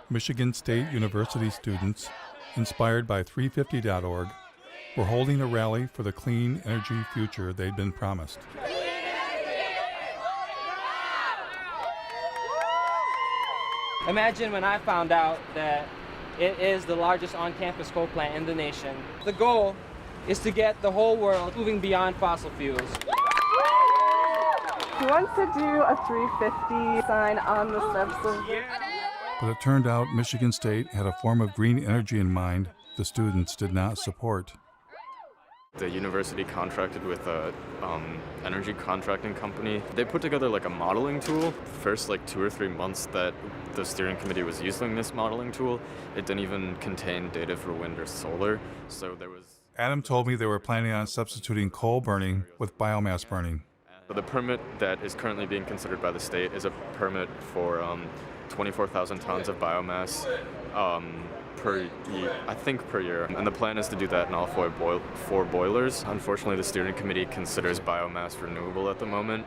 Michigan State University students, inspired by 350.org, were holding a rally for the clean energy future they'd been promised. Imagine when I found out that it is the largest on-campus coal plant in the nation. The goal is to get the whole world moving beyond fossil fuels. Who wants to do a 350 sign on the steps of the... But it turned out Michigan State had a form of green energy in mind the students did not support. The university contracted with a energy contracting company. They put together like a modeling tool. First 2 or 3 months that the steering committee was using this modeling tool, it didn't even contain data for wind or solar. So there was... Adam told me they were planning on substituting coal burning with biomass burning. The permit that is currently being considered by the state is a permit for 24,000 tons of biomass per year. And the plan is to do that in all four boilers. Unfortunately, the steering committee considers biomass renewable at the moment,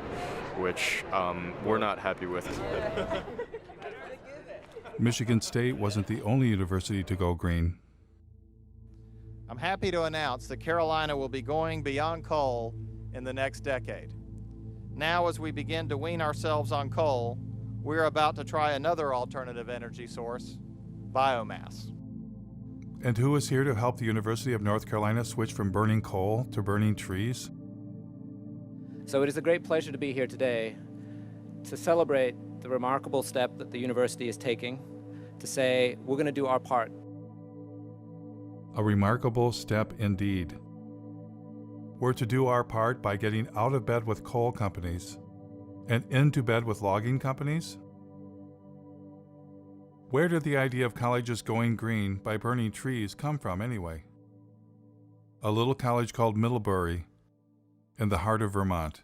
which we're not happy with. Michigan State wasn't the only university to go green. I'm happy to announce that Carolina will be going beyond coal in the next decade. Now, as we begin to wean ourselves on coal, we're about to try another alternative energy source, biomass. And who is here to help the University of North Carolina switch from burning coal to burning trees? So it is a great pleasure to be here today to celebrate the remarkable step that the university is taking to say we're going to do our part. A remarkable step indeed. We're to do our part by getting out of bed with coal companies and into bed with logging companies? Where did the idea of colleges going green by burning trees come from anyway? A little college called Middlebury in the heart of Vermont.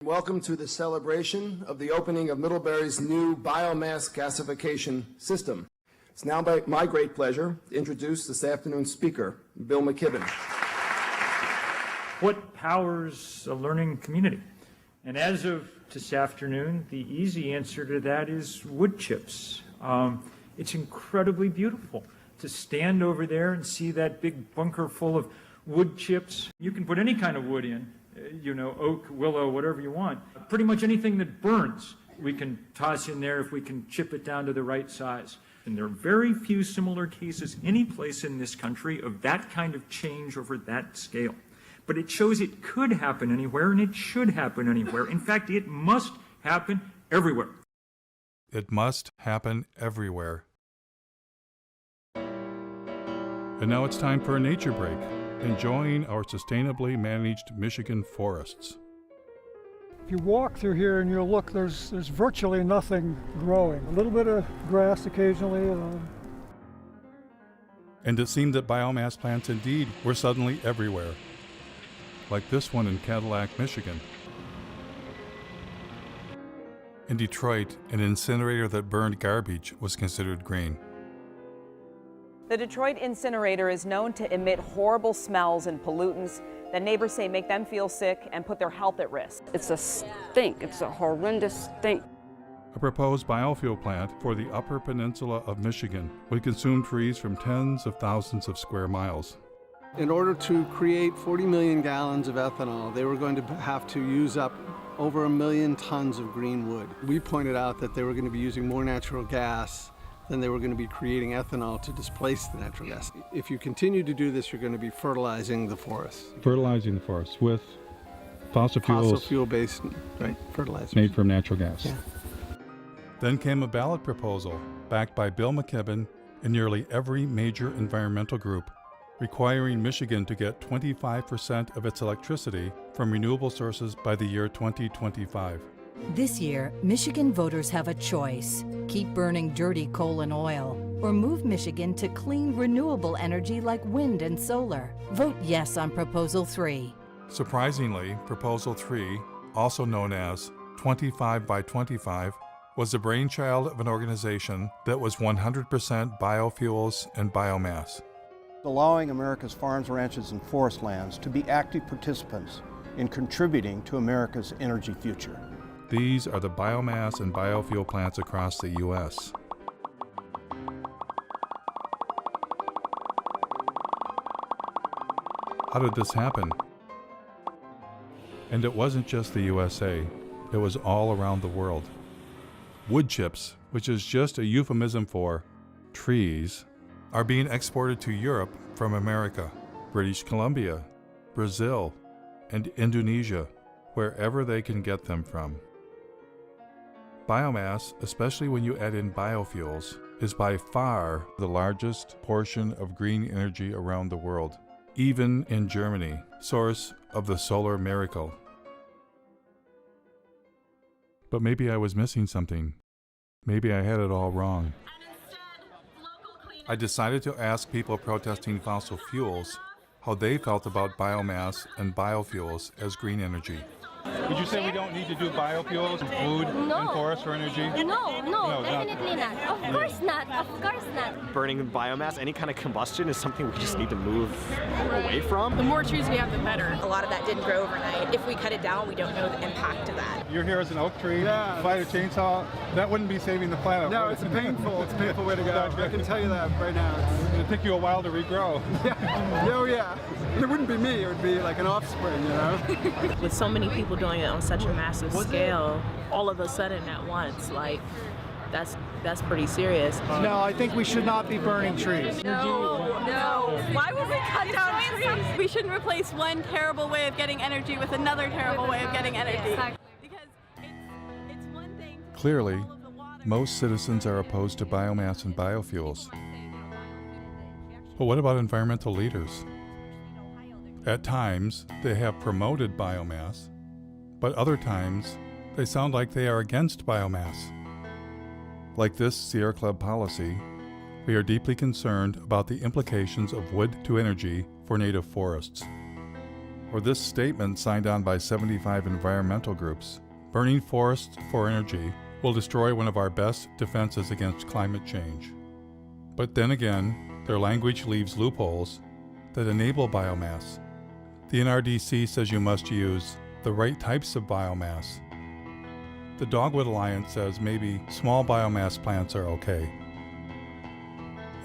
Welcome to the celebration of the opening of Middlebury's new biomass gasification system. It's now my great pleasure to introduce this afternoon's speaker, Bill McKibben. What powers a learning community? And as of this afternoon, the easy answer to that is wood chips. It's incredibly beautiful to stand over there and see that big bunker full of wood chips. You can put any kind of wood in, oak, willow, whatever you want. Pretty much anything that burns, we can toss in there if we can chip it down to the right size. And there are very few similar cases any place in this country of that kind of change over that scale. But it shows it could happen anywhere, and it should happen anywhere. In fact, it must happen everywhere. It must happen everywhere. And now it's time for a nature break, enjoying our sustainably managed Michigan forests. If you walk through here and you look, there's virtually nothing growing. A little bit of grass occasionally. And it seemed that biomass plants indeed were suddenly everywhere. Like this one in Cadillac, Michigan. In Detroit, an incinerator that burned garbage was considered green. The Detroit incinerator is known to emit horrible smells and pollutants that neighbors say make them feel sick and put their health at risk. It's a stink. It's a horrendous stink. A proposed biofuel plant for the Upper Peninsula of Michigan would consume trees from tens of thousands of square miles. In order to create 40 million gallons of ethanol, they were going to have to use up over 1 million tons of green wood. We pointed out that they were going to be using more natural gas than they were going to be creating ethanol to displace the natural gas. If you continue to do this, you're going to be fertilizing the forest. Fertilizing the forest with fossil fuels. Fossil fuel-based, right, fertilizers. Made from natural gas. Yeah. Then came a ballot proposal backed by Bill McKibben and nearly every major environmental group, requiring Michigan to get 25% of its electricity from renewable sources by the year 2025. This year, Michigan voters have a choice: keep burning dirty coal and oil, or move Michigan to clean, renewable energy like wind and solar. Vote yes on Proposal 3. Surprisingly, Proposal 3, also known as 25 by 25, was the brainchild of an organization that was 100% biofuels and biomass. Allowing America's farms, ranches, and forest lands to be active participants in contributing to America's energy future. These are the biomass and biofuel plants across the U.S. How did this happen? And it wasn't just the USA, it was all around the world. Wood chips, which is just a euphemism for trees, are being exported to Europe from America, British Columbia, Brazil, and Indonesia, wherever they can get them from. Biomass, especially when you add in biofuels, is by far the largest portion of green energy around the world, even in Germany, source of the solar miracle. But maybe I was missing something. Maybe I had it all wrong. I decided to ask people protesting fossil fuels how they felt about biomass and biofuels as green energy. Would you say we don't need to do biofuels, food, and forests for energy? No, definitely not. Of course not. Of course not. Burning biomass, any kind of combustion is something we just need to move away from. The more trees we have, the better. A lot of that didn't grow overnight. If we cut it down, we don't know the impact of that. You're here as an oak tree, fight a chainsaw, that wouldn't be saving the planet. No, it's a painful way to go. I can tell you that right now. It'd take you a while to regrow. Oh yeah. It wouldn't be me, it would be like an offspring, you know? With so many people doing it on such a massive scale, all of a sudden at once, like, that's pretty serious. No, I think we should not be burning trees. No. Why would we cut down trees? We shouldn't replace one terrible way of getting energy with another terrible way of getting energy. Because it's one thing. Clearly, most citizens are opposed to biomass and biofuels. But what about environmental leaders? At times, they have promoted biomass, but other times, they sound like they are against biomass. Like this Sierra Club policy, we are deeply concerned about the implications of wood to energy for native forests. Or this statement signed on by 75 environmental groups, burning forests for energy will destroy one of our best defenses against climate change. But then again, their language leaves loopholes that enable biomass. The NRDC says you must use the right types of biomass. The Dogwood Alliance says maybe small biomass plants are okay.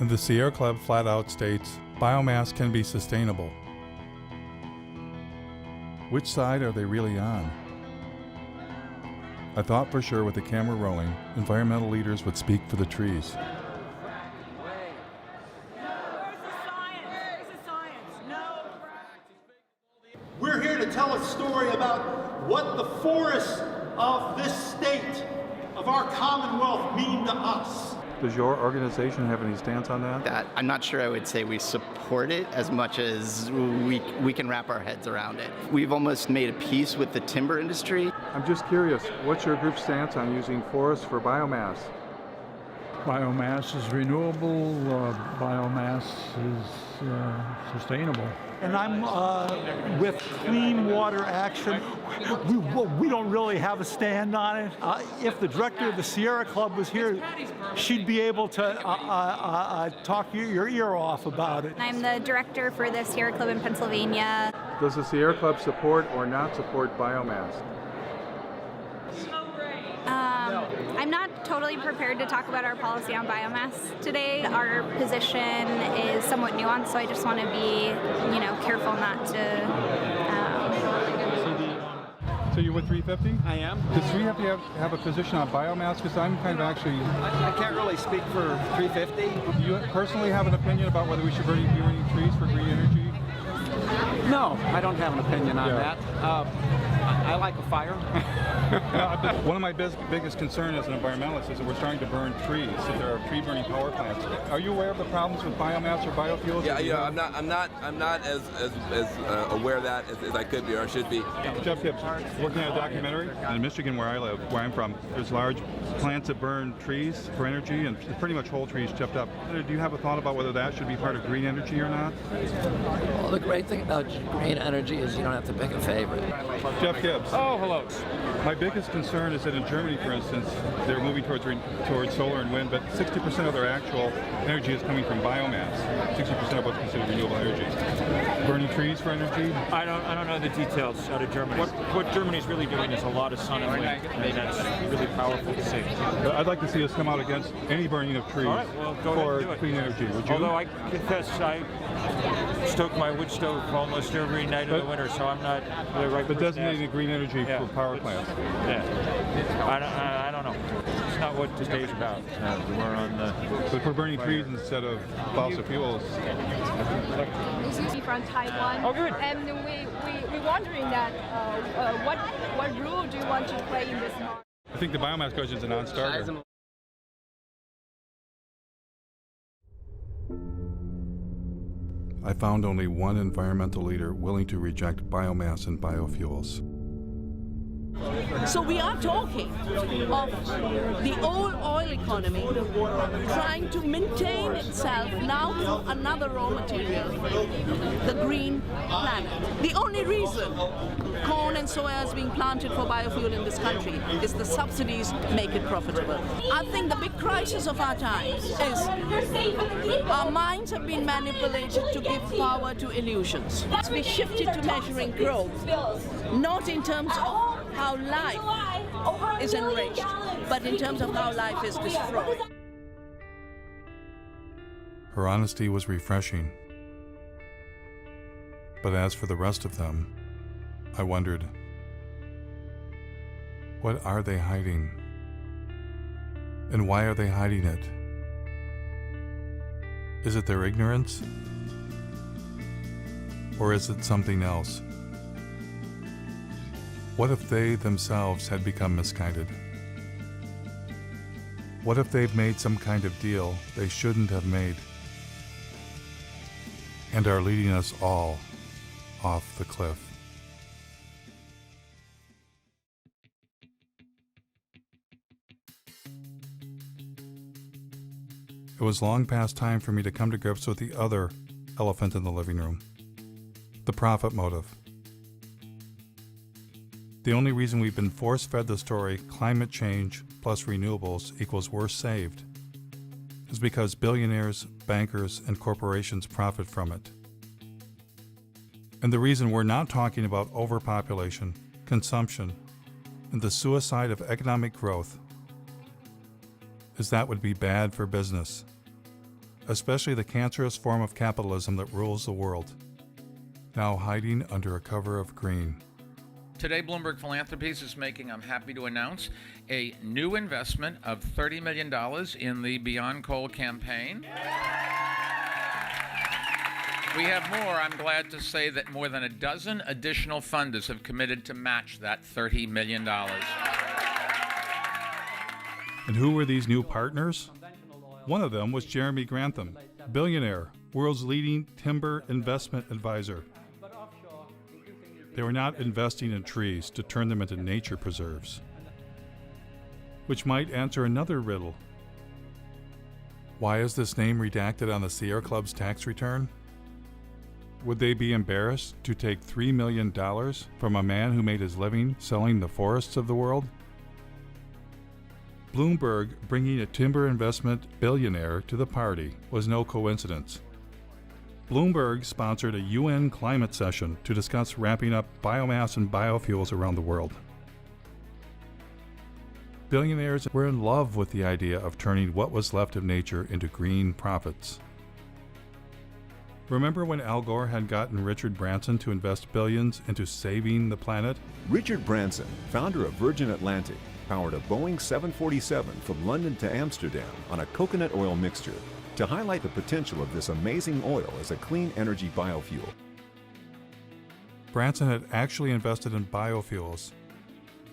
And the Sierra Club flat out states biomass can be sustainable. Which side are they really on? I thought for sure with the camera rolling, environmental leaders would speak for the trees. We're here to tell a story about what the forests of this state, of our Commonwealth, mean to us. Does your organization have any stance on that? I'm not sure I would say we support it as much as we can wrap our heads around it. We've almost made a peace with the timber industry. I'm just curious, what's your group's stance on using forests for biomass? Biomass is renewable, biomass is sustainable. And I'm with Clean Water Action. We don't really have a stand on it. If the director of the Sierra Club was here, she'd be able to talk your ear off about it. I'm the director for the Sierra Club in Pennsylvania. Does the Sierra Club support or not support biomass? I'm not totally prepared to talk about our policy on biomass today. Our position is somewhat nuanced, so I just want to be, careful not to. So you're with 350? I am. Does 350 have a position on biomass? Because I'm kind of actually... I can't really speak for 350. Do you personally have an opinion about whether we should be burning trees for green energy? No, I don't have an opinion on that. I like a fire. One of my biggest concerns as an environmentalist is that we're starting to burn trees. So there are tree burning power plants. Are you aware of the problems with biomass or biofuels? Yeah, I'm not as aware of that as I could be or I should be. Jeff Gibbs, working on a documentary in Michigan, where I live, where I'm from. There's large plants that burn trees for energy, and pretty much whole trees chipped up. Do you have a thought about whether that should be part of green energy or not? Well, the great thing about green energy is you don't have to pick a favorite. Jeff Gibbs. Oh, hello. My biggest concern is that in Germany, for instance, they're moving towards solar and wind, but 60% of their actual energy is coming from biomass. 60% of what's considered renewable energy. Burning trees for energy? I don't know the details out of Germany. What Germany's really doing is a lot of sun and wind, and that's really powerful to see. I'd like to see us come out against any burning of trees for clean energy. Would you? Although I confess I stoke my wood stove almost every night of the winter, so I'm not the right person. But designating green energy for power plants. Yeah, I don't know. It's not what today's about. We're on the. But if we're burning trees instead of fossil fuels. From Taiwan. Oh, good. And we're wondering that what role do you want to play in this market? I think the biomass question is a non-starter. I found only one environmental leader willing to reject biomass and biofuels. So we are talking of the old oil economy trying to maintain itself now through another raw material, the green planet. The only reason corn and soya is being planted for biofuel in this country is the subsidies make it profitable. I think the big crisis of our times is our minds have been manipulated to give power to illusions. We shifted to measuring growth, not in terms of how life is enriched, but in terms of how life is destroyed. Her honesty was refreshing. But as for the rest of them, I wondered, what are they hiding? And why are they hiding it? Is it their ignorance? Or is it something else? What if they themselves had become misguided? What if they've made some kind of deal they shouldn't have made and are leading us all off the cliff? It was long past time for me to come to grips with the other elephant in the living room, the profit motive. The only reason we've been force-fed the story climate change plus renewables equals we're saved is because billionaires, bankers, and corporations profit from it. And the reason we're not talking about overpopulation, consumption, and the suicide of economic growth is that would be bad for business, especially the cancerous form of capitalism that rules the world, now hiding under a cover of green. Today, Bloomberg Philanthropies is making, I'm happy to announce, a new investment of $30 million in the Beyond Coal campaign. We have more. I'm glad to say that more than a dozen additional funders have committed to match that $30 million. And who were these new partners? One of them was Jeremy Grantham, billionaire, world's leading timber investment advisor. They were not investing in trees to turn them into nature preserves, which might answer another riddle. Why is this name redacted on the Sierra Club's tax return? Would they be embarrassed to take $3 million from a man who made his living selling the forests of the world? Bloomberg bringing a timber investment billionaire to the party was no coincidence. Bloomberg sponsored a UN climate session to discuss ramping up biomass and biofuels around the world. Billionaires were in love with the idea of turning what was left of nature into green profits. Remember when Al Gore had gotten Richard Branson to invest billions into saving the planet? Richard Branson, founder of Virgin Atlantic, powered a Boeing 747 from London to Amsterdam on a coconut oil mixture to highlight the potential of this amazing oil as a clean energy biofuel. Branson had actually invested in biofuels.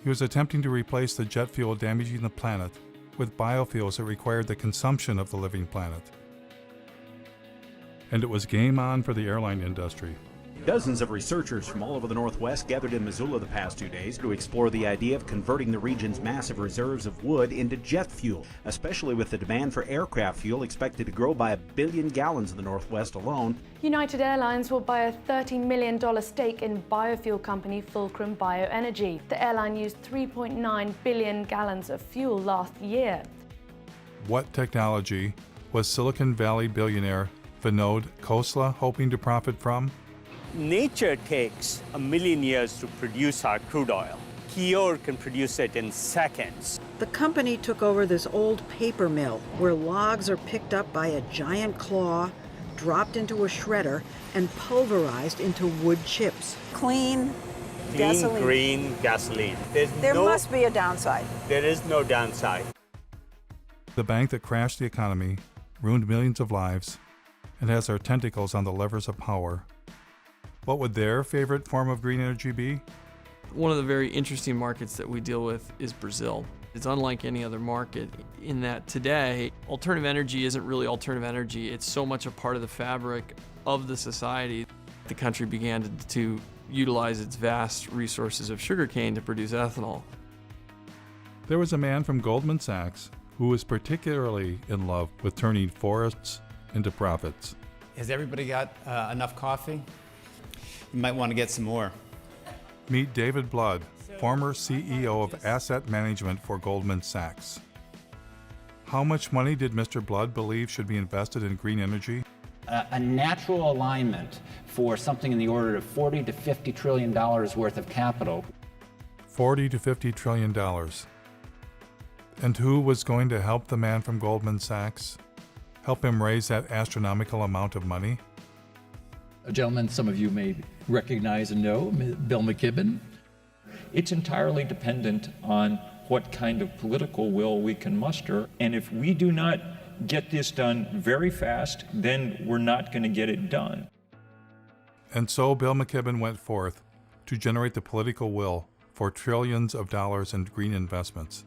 He was attempting to replace the jet fuel damaging the planet with biofuels that required the consumption of the living planet. And it was game on for the airline industry. Dozens of researchers from all over the Northwest gathered in Missoula the past 2 days to explore the idea of converting the region's massive reserves of wood into jet fuel, especially with the demand for aircraft fuel expected to grow by 1 billion gallons in the Northwest alone. United Airlines will buy a $30 million stake in biofuel company Fulcrum Bioenergy. The airline used 3.9 billion gallons of fuel last year. What technology was Silicon Valley billionaire Vinod Khosla hoping to profit from? Nature takes 1 million years to produce our crude oil. Kior can produce it in seconds. The company took over this old paper mill where logs are picked up by a giant claw, dropped into a shredder, and pulverized into wood chips. Clean gasoline. Green gasoline. There must be a downside. There is no downside. The bank that crashed the economy, ruined millions of lives, and has our tentacles on the levers of power. What would their favorite form of green energy be? One of the very interesting markets that we deal with is Brazil. It's unlike any other market in that today, alternative energy isn't really alternative energy. It's so much a part of the fabric of the society. The country began to utilize its vast resources of sugarcane to produce ethanol. There was a man from Goldman Sachs who was particularly in love with turning forests into profits. Has everybody got enough coffee? You might want to get some more. Meet David Blood, former CEO of asset management for Goldman Sachs. How much money did Mr. Blood believe should be invested in green energy? A natural alignment for something in the order of $40 to $50 trillion worth of capital. $40 to $50 trillion. And who was going to help the man from Goldman Sachs? Help him raise that astronomical amount of money? A gentleman some of you may recognize and know, Bill McKibben. It's entirely dependent on what kind of political will we can muster. And if we do not get this done very fast, then we're not going to get it done. And so Bill McKibben went forth to generate the political will for trillions of dollars in green investments.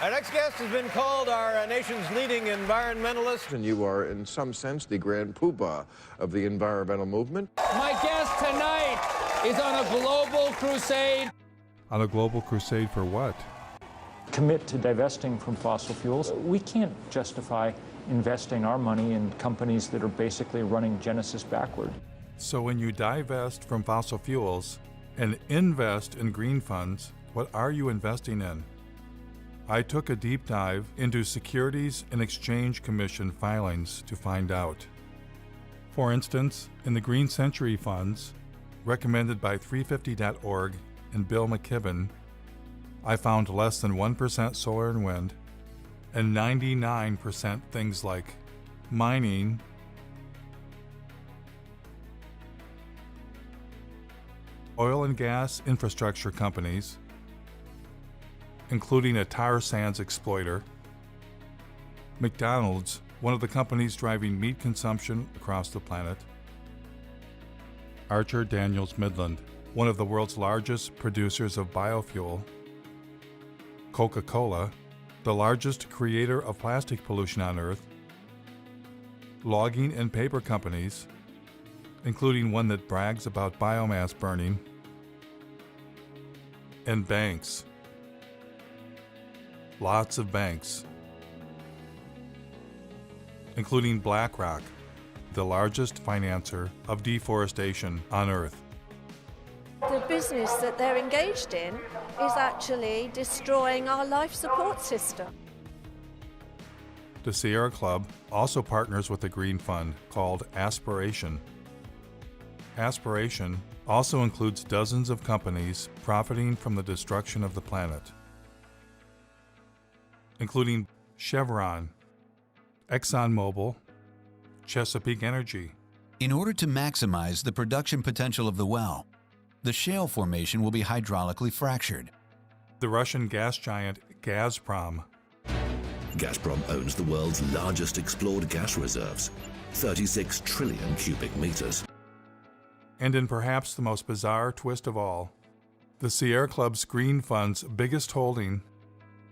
Our next guest has been called our nation's leading environmentalist. And you are, in some sense, the grand poobah of the environmental movement. My guest tonight is on a global crusade. On a global crusade for what? Commit to divesting from fossil fuels. We can't justify investing our money in companies that are basically running Genesis backward. So when you divest from fossil fuels and invest in green funds, what are you investing in? I took a deep dive into Securities and Exchange Commission filings to find out. For instance, in the Green Century funds, recommended by 350.org and Bill McKibben, I found less than 1% solar and wind, and 99% things like mining, oil and gas infrastructure companies, including a tar sands exploiter, McDonald's, one of the companies driving meat consumption across the planet, Archer Daniels Midland, one of the world's largest producers of biofuel, Coca-Cola, the largest creator of plastic pollution on Earth, logging and paper companies, including one that brags about biomass burning, and banks. Lots of banks, including BlackRock, the largest financer of deforestation on Earth. The business that they're engaged in is actually destroying our life support system. The Sierra Club also partners with a green fund called Aspiration. Aspiration also includes dozens of companies profiting from the destruction of the planet, including Chevron, ExxonMobil, Chesapeake Energy. In order to maximize the production potential of the well, the shale formation will be hydraulically fractured. The Russian gas giant Gazprom. Gazprom owns the world's largest explored gas reserves, 36 trillion cubic meters. And in perhaps the most bizarre twist of all, the Sierra Club's Green Fund's biggest holding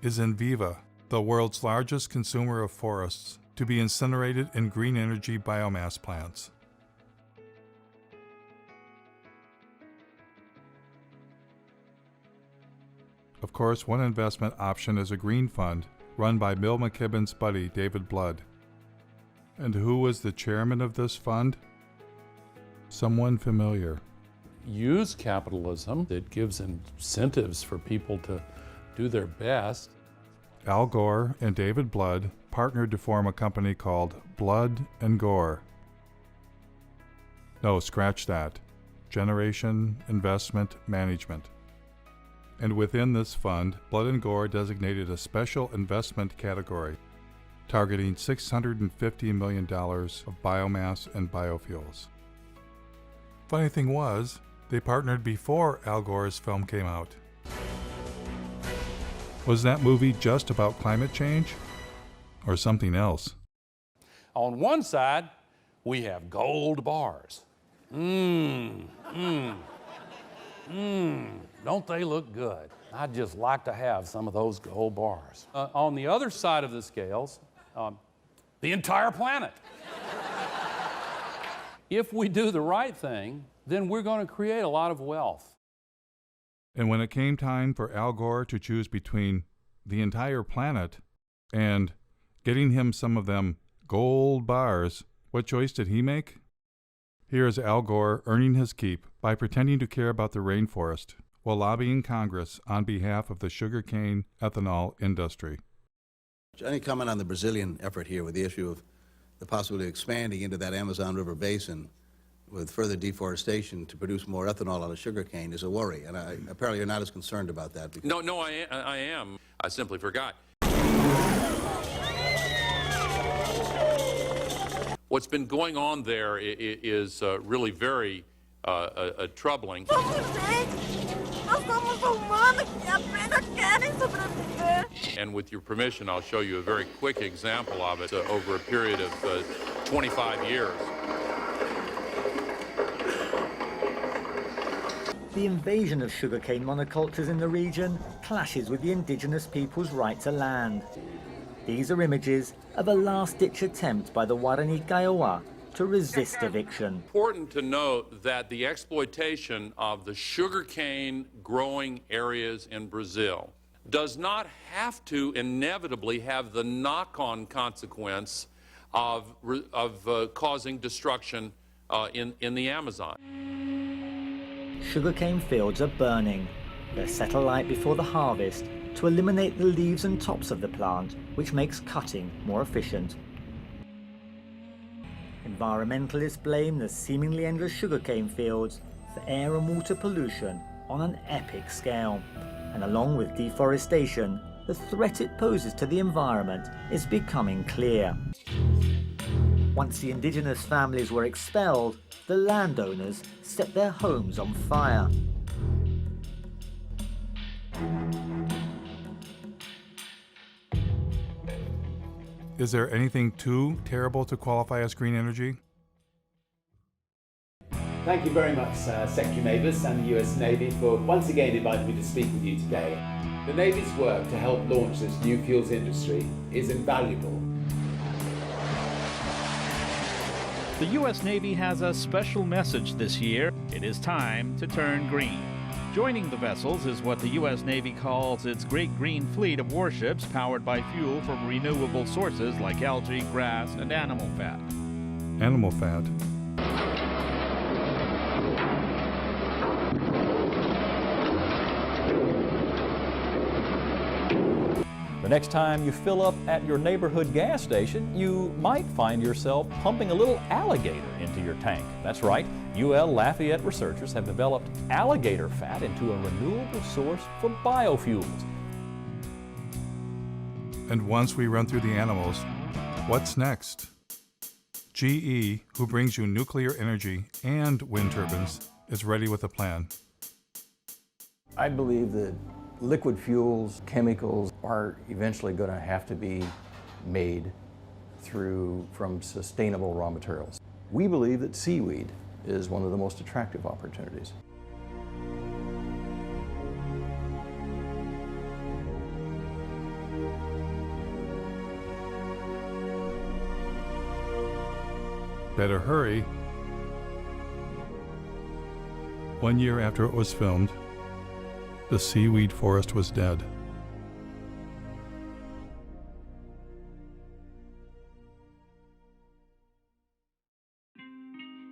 is Enviva, the world's largest consumer of forests, to be incinerated in green energy biomass plants. Of course, one investment option is a green fund run by Bill McKibben's buddy, David Blood. And who was the chairman of this fund? Someone familiar. Use capitalism that gives incentives for people to do their best. Al Gore and David Blood partnered to form a company called Blood and Gore. No, scratch that. Generation Investment Management. And within this fund, Blood and Gore designated a special investment category, targeting $650 million of biomass and biofuels. Funny thing was, they partnered before Al Gore's film came out. Was that movie just about climate change? Or something else? On one side, we have gold bars. Don't they look good? I'd just like to have some of those gold bars. On the other side of the scales, the entire planet. If we do the right thing, then we're going to create a lot of wealth. And when it came time for Al Gore to choose between the entire planet and getting him some of them gold bars, what choice did he make? Here is Al Gore earning his keep by pretending to care about the rainforest while lobbying Congress on behalf of the sugarcane ethanol industry. Any comment on the Brazilian effort here with the issue of the possibility of expanding into that Amazon River basin with further deforestation to produce more ethanol out of sugarcane is a worry, and apparently you're not as concerned about that. No, I am. I simply forgot. What's been going on there is really very troubling. And with your permission, I'll show you a very quick example of it over a period of 25 years. The invasion of sugarcane monocultures in the region clashes with the indigenous people's right to land. These are images of a last-ditch attempt by the Guarani Kaiowá to resist eviction. Important to note that the exploitation of the sugarcane growing areas in Brazil does not have to inevitably have the knock-on consequence of causing destruction in the Amazon. Sugarcane fields are burning. They're set alight before the harvest to eliminate the leaves and tops of the plant, which makes cutting more efficient. Environmentalists blame the seemingly endless sugarcane fields for air and water pollution on an epic scale. And along with deforestation, the threat it poses to the environment is becoming clear. Once the indigenous families were expelled, the landowners set their homes on fire. Is there anything too terrible to qualify as green energy? Thank you very much, Secretary Mavis and the US Navy for once again inviting me to speak with you today. The Navy's work to help launch this new fuels industry is invaluable. The U.S. Navy has a special message this year. It is time to turn green. Joining the vessels is what the U.S. Navy calls its Great Green Fleet of warships powered by fuel from renewable sources like algae, grass, and animal fat. Animal fat. The next time you fill up at your neighborhood gas station, you might find yourself pumping a little alligator into your tank. That's right, UL Lafayette researchers have developed alligator fat into a renewable source for biofuels. And once we run through the animals, what's next? GE, who brings you nuclear energy and wind turbines, is ready with a plan. I believe that liquid fuels, chemicals are eventually going to have to be made from sustainable raw materials. We believe that seaweed is one of the most attractive opportunities. Better hurry. 1 year after it was filmed, the seaweed forest was dead.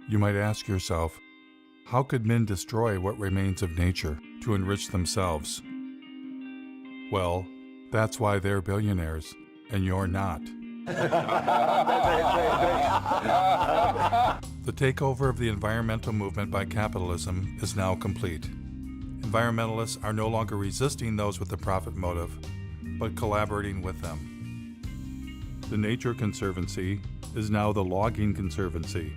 You might ask yourself, how could men destroy what remains of nature to enrich themselves? Well, that's why they're billionaires, and you're not. The takeover of the environmental movement by capitalism is now complete. Environmentalists are no longer resisting those with the profit motive, but collaborating with them. The Nature Conservancy is now the Logging Conservancy.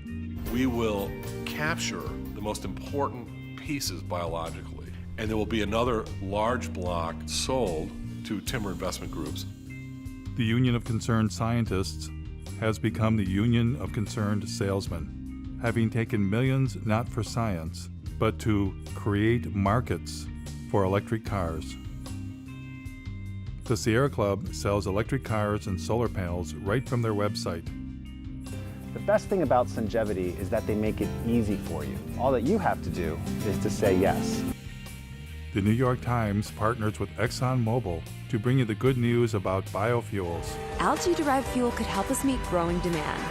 We will capture the most important pieces biologically, and there will be another large block sold to timber investment groups. The Union of Concerned Scientists has become the Union of Concerned Salesmen, having taken millions not for science, but to create markets for electric cars. The Sierra Club sells electric cars and solar panels right from their website. The best thing about Sungevity is that they make it easy for you. All that you have to do is to say yes. The New York Times partners with ExxonMobil to bring you the good news about biofuels. Algae-derived fuel could help us meet growing demand.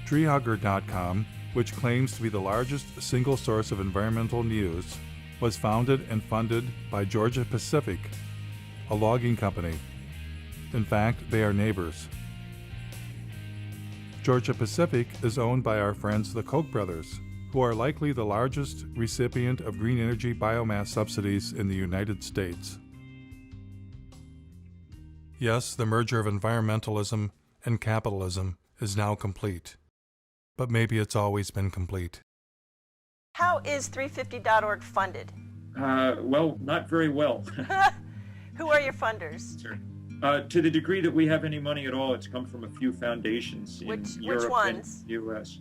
Treehugger.com, which claims to be the largest single source of environmental news, was founded and funded by Georgia Pacific, a logging company. In fact, they are neighbors. Georgia Pacific is owned by our friends the Koch brothers, who are likely the largest recipient of green energy biomass subsidies in the United States. Yes, the merger of environmentalism and capitalism is now complete. But maybe it's always been complete. How is 350.org funded? Well, not very well. Who are your funders? Sure. To the degree that we have any money at all, it's come from a few foundations in Europe which ones? and the U.S.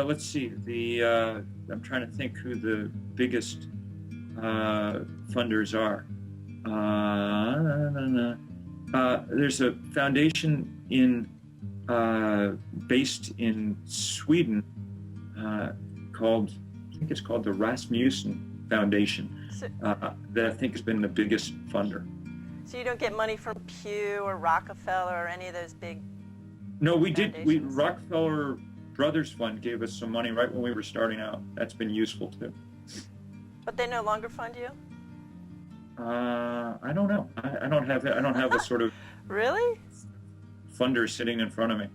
Let's see. I'm trying to think who the biggest funders are. There's a foundation based in Sweden called, I think it's called the Rasmussen Foundation, that I think has been the biggest funder. So you don't get money from Pew or Rockefeller or any of those big No, we did. Rockefeller Brothers Fund gave us some money right when we were starting out. That's been useful too. But they no longer fund you? I don't know. I don't have a sort of really funder sitting in front of me.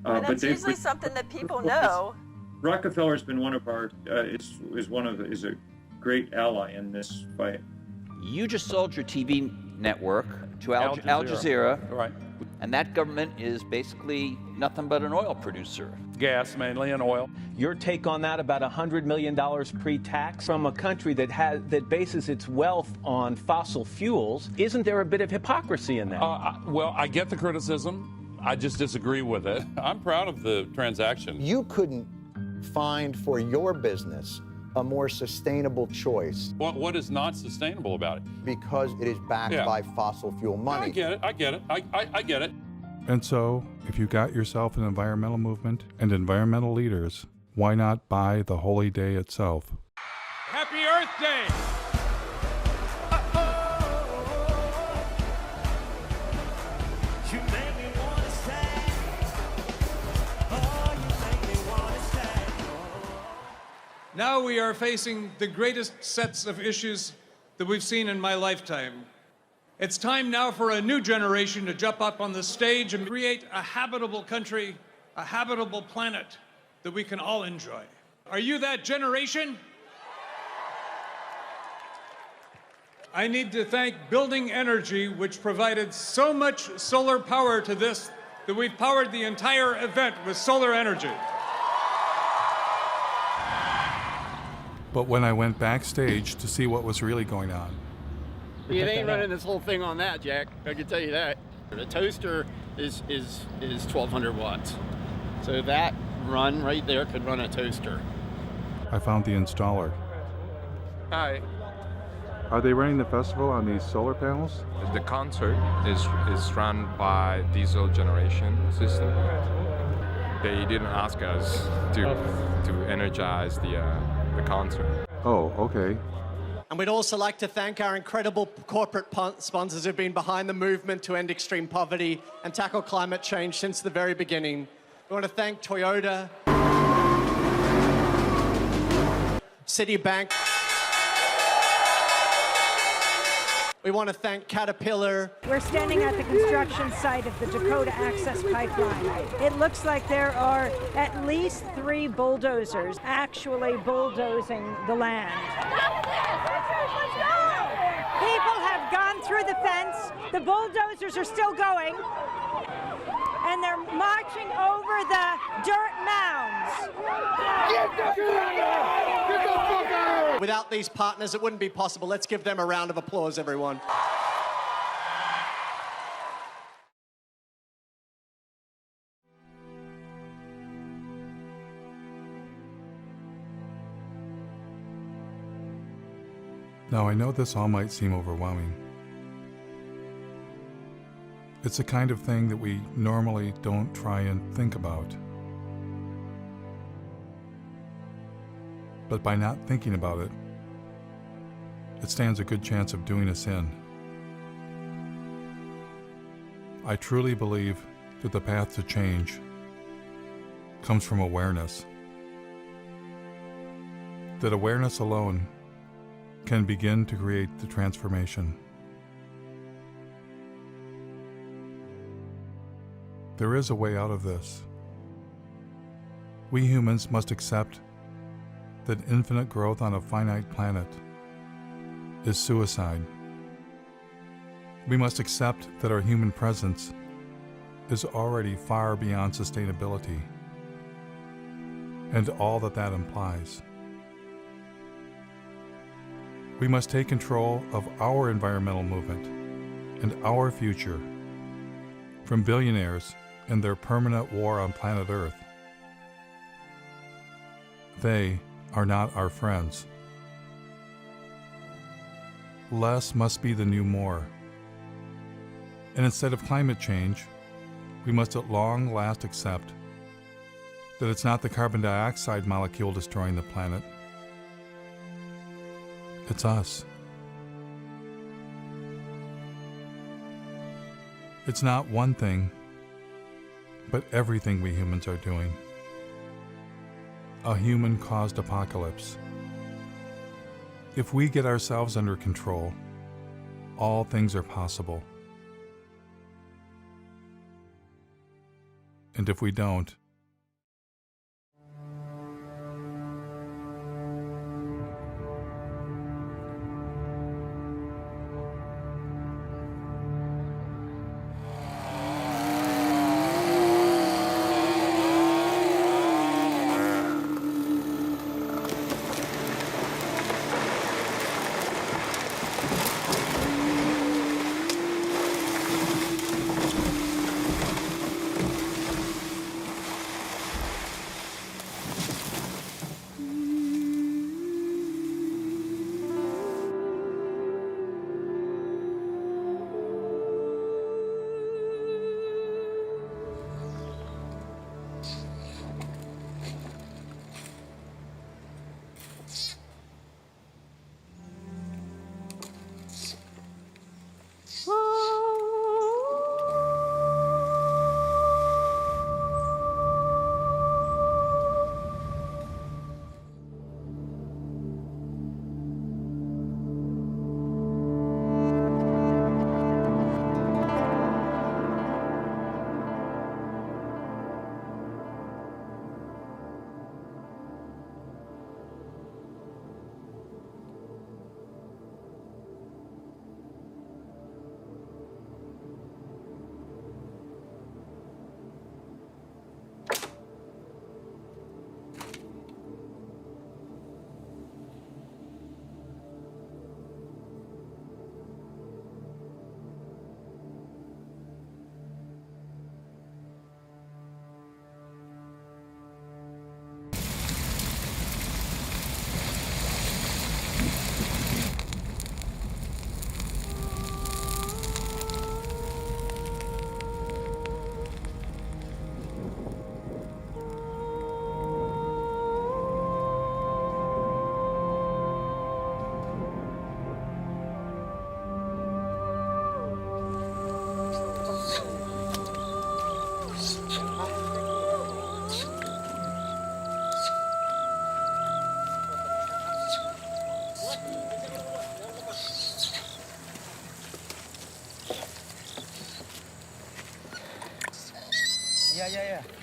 And that's usually something that people know. Rockefeller's been one of our is a great ally in this fight. You just sold your TV network to Al Jazeera. Right. And that government is basically nothing but an oil producer. Gas mainly and oil. Your take on that, about $100 million pre-tax from a country that bases its wealth on fossil fuels. Isn't there a bit of hypocrisy in that? Well, I get the criticism. I just disagree with it. I'm proud of the transaction. You couldn't find for your business a more sustainable choice. What is not sustainable about it? Because it is backed by fossil fuel money. I get it. I get it. And so, if you got yourself an environmental movement and environmental leaders, why not buy the holy day itself? Happy Earth Day! Now we are facing the greatest sets of issues that we've seen in my lifetime. It's time now for a new generation to jump up on the stage and create a habitable country, a habitable planet that we can all enjoy. Are you that generation? I need to thank Building Energy, which provided so much solar power to this that we've powered the entire event with solar energy. But when I went backstage to see what was really going on, You ain't running this whole thing on that, Jack. I can tell you that. The toaster is 1,200 watts. So that run right there could run a toaster. I found the installer. Hi. Are they running the festival on these solar panels? The concert is run by diesel generation system. They didn't ask us to energize the concert. Oh, okay. And we'd also like to thank our incredible corporate sponsors who've been behind the movement to end extreme poverty and tackle climate change since the very beginning. We want to thank Toyota, Citibank. We want to thank Caterpillar. We're standing at the construction site of the Dakota Access Pipeline. It looks like there are at least 3 bulldozers actually bulldozing the land. People have gone through the fence. The bulldozers are still going. And they're marching over the dirt mounds. Without these partners, it wouldn't be possible. Let's give them a round of applause, everyone. Now, I know this all might seem overwhelming. It's the kind of thing that we normally don't try and think about. But by not thinking about it, it stands a good chance of doing us in. I truly believe that the path to change comes from awareness. That awareness alone can begin to create the transformation. There is a way out of this. We humans must accept that infinite growth on a finite planet is suicide. We must accept that our human presence is already far beyond sustainability and all that that implies. We must take control of our environmental movement and our future from billionaires and their permanent war on planet Earth. They are not our friends. Less must be the new more. And instead of climate change, we must at long last accept that it's not the carbon dioxide molecule destroying the planet. It's us. It's not one thing, but everything we humans are doing. A human-caused apocalypse. If we get ourselves under control, all things are possible. And if we don't, Yeah.